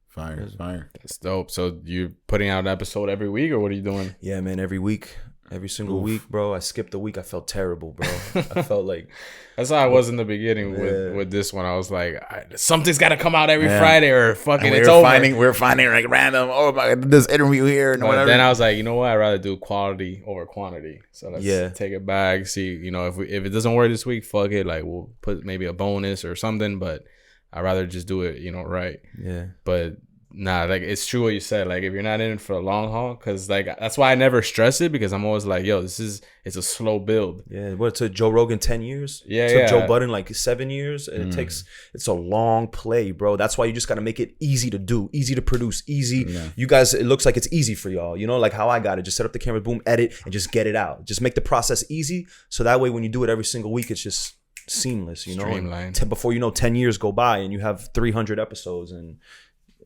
Fire. That's dope. So you putting out an episode every week, or what are you doing? Yeah, man, every week. Every single week, bro. I skipped a week. I felt terrible, bro. I felt like that's how I was in the beginning with this one. I was like, something's got to come out every Friday, or fucking it's over. We're finding like random. Oh my God, this interview here and whatever. Then I was like, you know what? I'd rather do quality over quantity. So let's take it back. See, you know, if it doesn't work this week, fuck it. Like we'll put maybe a bonus or something. But I'd rather just do it, you know, right? Yeah. But nah, like it's true what you said. Like if you're not in it for the long haul, because like that's why I never stress it, because I'm always like, yo, it's a slow build. Yeah, what, it took Joe Rogan 10 years? Yeah, it took Joe Budden like 7 years. And it's a long play, bro. That's why you just got to make it easy to do, easy to produce, easy. Yeah. You guys, it looks like it's easy for y'all. You know, like how I got it. Just set up the camera, boom, edit, and just get it out. Just make the process easy. So that way when you do it every single week, it's just seamless, you know? Streamlined. Before you know, 10 years go by and you have 300 episodes and,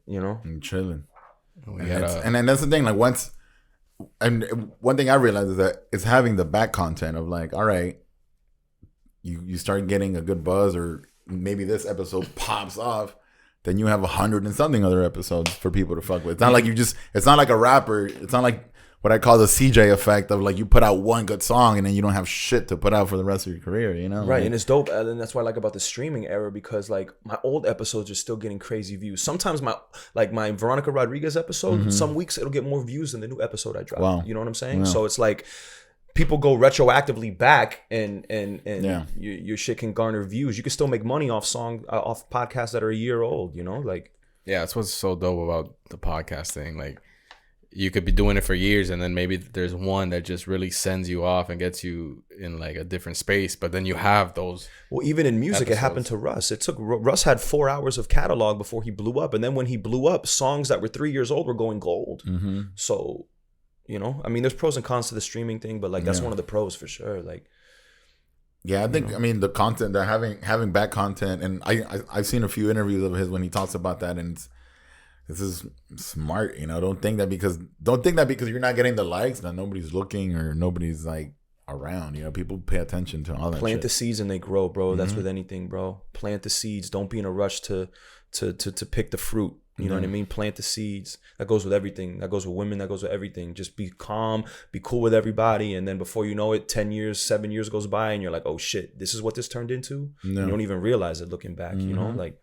you know? I'm chilling. And then that's the thing, like and one thing I realized is that it's having the back content of like, all right, you start getting a good buzz, or maybe this episode pops off, then you have 100 and something other episodes for people to fuck with. It's not like it's not like a rapper. It's not like what I call the CJ effect of like you put out one good song and then you don't have shit to put out for the rest of your career, you know? Right, like, and it's dope. And that's what I like about the streaming era, because like my old episodes are still getting crazy views. Sometimes my Veronica Rodriguez episode, some weeks it'll get more views than the new episode I drop. Wow. You know what I'm saying? Yeah. So it's like people go retroactively back and your shit can garner views. You can still make money off podcasts that are a year old, you know? Like, yeah, that's what's so dope about the podcast thing. Like, you could be doing it for years, and then maybe there's one that just really sends you off and gets you in like a different space. But then you have those. Well, even in music, episodes. It happened to Russ. Russ had 4 hours of catalog before he blew up, and then when he blew up, songs that were 3 years old were going gold. Mm-hmm. So, you know, I mean, there's pros and cons to the streaming thing, but like that's one of the pros for sure. Like, yeah, I think I mean the content that having back content, and I've seen a few interviews of his when he talks about that, and this is smart, you know. Don't think that because you're not getting the likes that nobody's looking or nobody's like around. You know, people pay attention to all that. Plant shit. The seeds and they grow, bro. Mm-hmm. That's with anything, bro. Plant the seeds. Don't be in a rush to pick the fruit. You know what I mean? Plant the seeds. That goes with everything. That goes with women. That goes with everything. Just be calm. Be cool with everybody. And then before you know it, 10 years, 7 years goes by, and you're like, oh shit, this is what this turned into. No. You don't even realize it looking back. You know, like.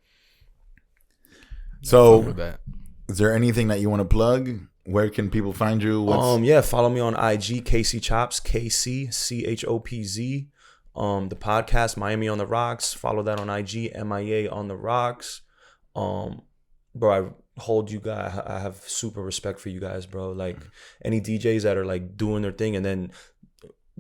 So, is there anything that you want to plug? Where can people find you? Follow me on IG, KC CHOPZ, KC, CHOPZ. The podcast, Miami on the Rocks. Follow that on IG, MIA on the Rocks. Bro, I hold you guys. I have super respect for you guys, bro. Like any DJs that are like doing their thing and then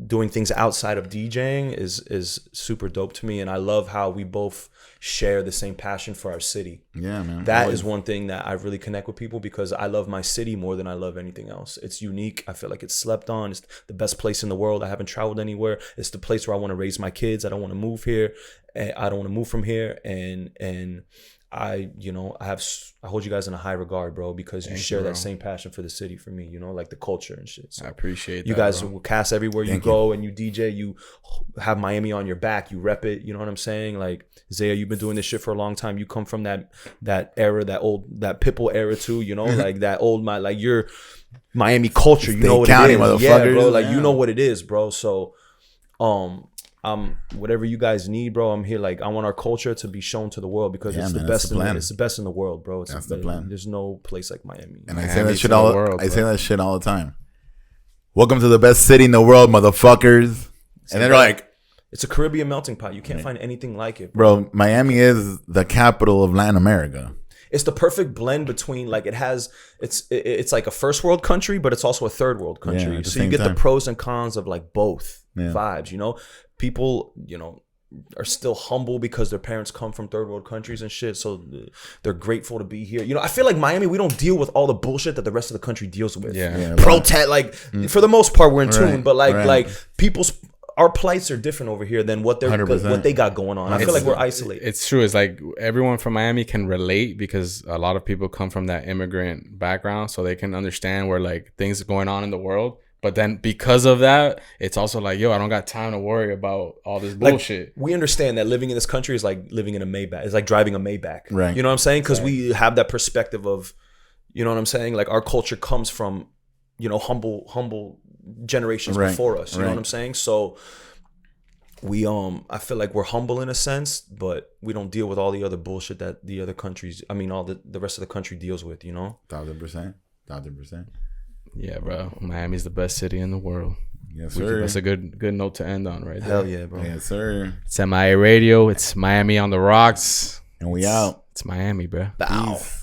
doing things outside of DJing is super dope to me, and I love how we both share the same passion for our city. Yeah, man. That is one thing that I really connect with people, because I love my city more than I love anything else. It's unique. I feel like it's slept on. It's the best place in the world. I haven't traveled anywhere. It's the place where I want to raise my kids. I don't want to move here. I don't want to move from here, and I hold you guys in a high regard, bro, because you share that same passion for the city for me, you know, like the culture and shit. So I appreciate that. You guys will cast everywhere you go, and you DJ, you have Miami on your back, you rep it, you know what I'm saying? Like, Zaya, you've been doing this shit for a long time. You come from that era, that Pitbull era too, you know, like that old, your Miami culture, you know what it is. Yeah, bro, like you know what it is, bro. So, whatever you guys need, bro, I'm here. Like, I want our culture to be shown to the world, because it's the best. It's the best in the world, bro. That's the plan. There's no place like Miami. And I say that shit all. I say that shit all the time. Welcome to the best city in the world, motherfuckers. And they're like, it's a Caribbean melting pot. You can't find anything like it, bro. Miami is the capital of Latin America. it's the perfect blend between like it's like a first world country, but it's also a third world country. at the So you same get time. the pros and cons of like both Yeah. vibes. You know, people, you know, are still humble because their parents come from third world countries and shit, so they're grateful to be here. You know, I feel like Miami, we don't deal with all the bullshit that the rest of the country deals with. Yeah. Protest, like for the most part, we're in tune, Right, but like right. like people's our plights are different over here than what 100%. they got going on. I feel like we're isolated. It's true. It's like everyone from Miami can relate because a lot of people come from that immigrant background, so they can understand where like things are going on in the world. But then because of that, it's also like, yo, I don't got time to worry about all this bullshit. Like, we understand that living in this country is like living in a Maybach. It's like driving a Maybach. Right. You know what I'm saying? Because we have that perspective of, you know what I'm saying? Like our culture comes from, you know, humble generations Right, before us. You know right. what I'm saying? So we I feel like we're humble in a sense, but we don't deal with all the other bullshit that the other countries, I mean all the rest of the country deals with, you know? 1,000%. Yeah, bro. Miami's the best city in the world. Yes, sir. That's a good note to end on right there. Hell yeah, bro. Yes, sir. It's MIA Radio. It's Miami on the rocks. And we out. It's Miami, bro. Bow. Peace.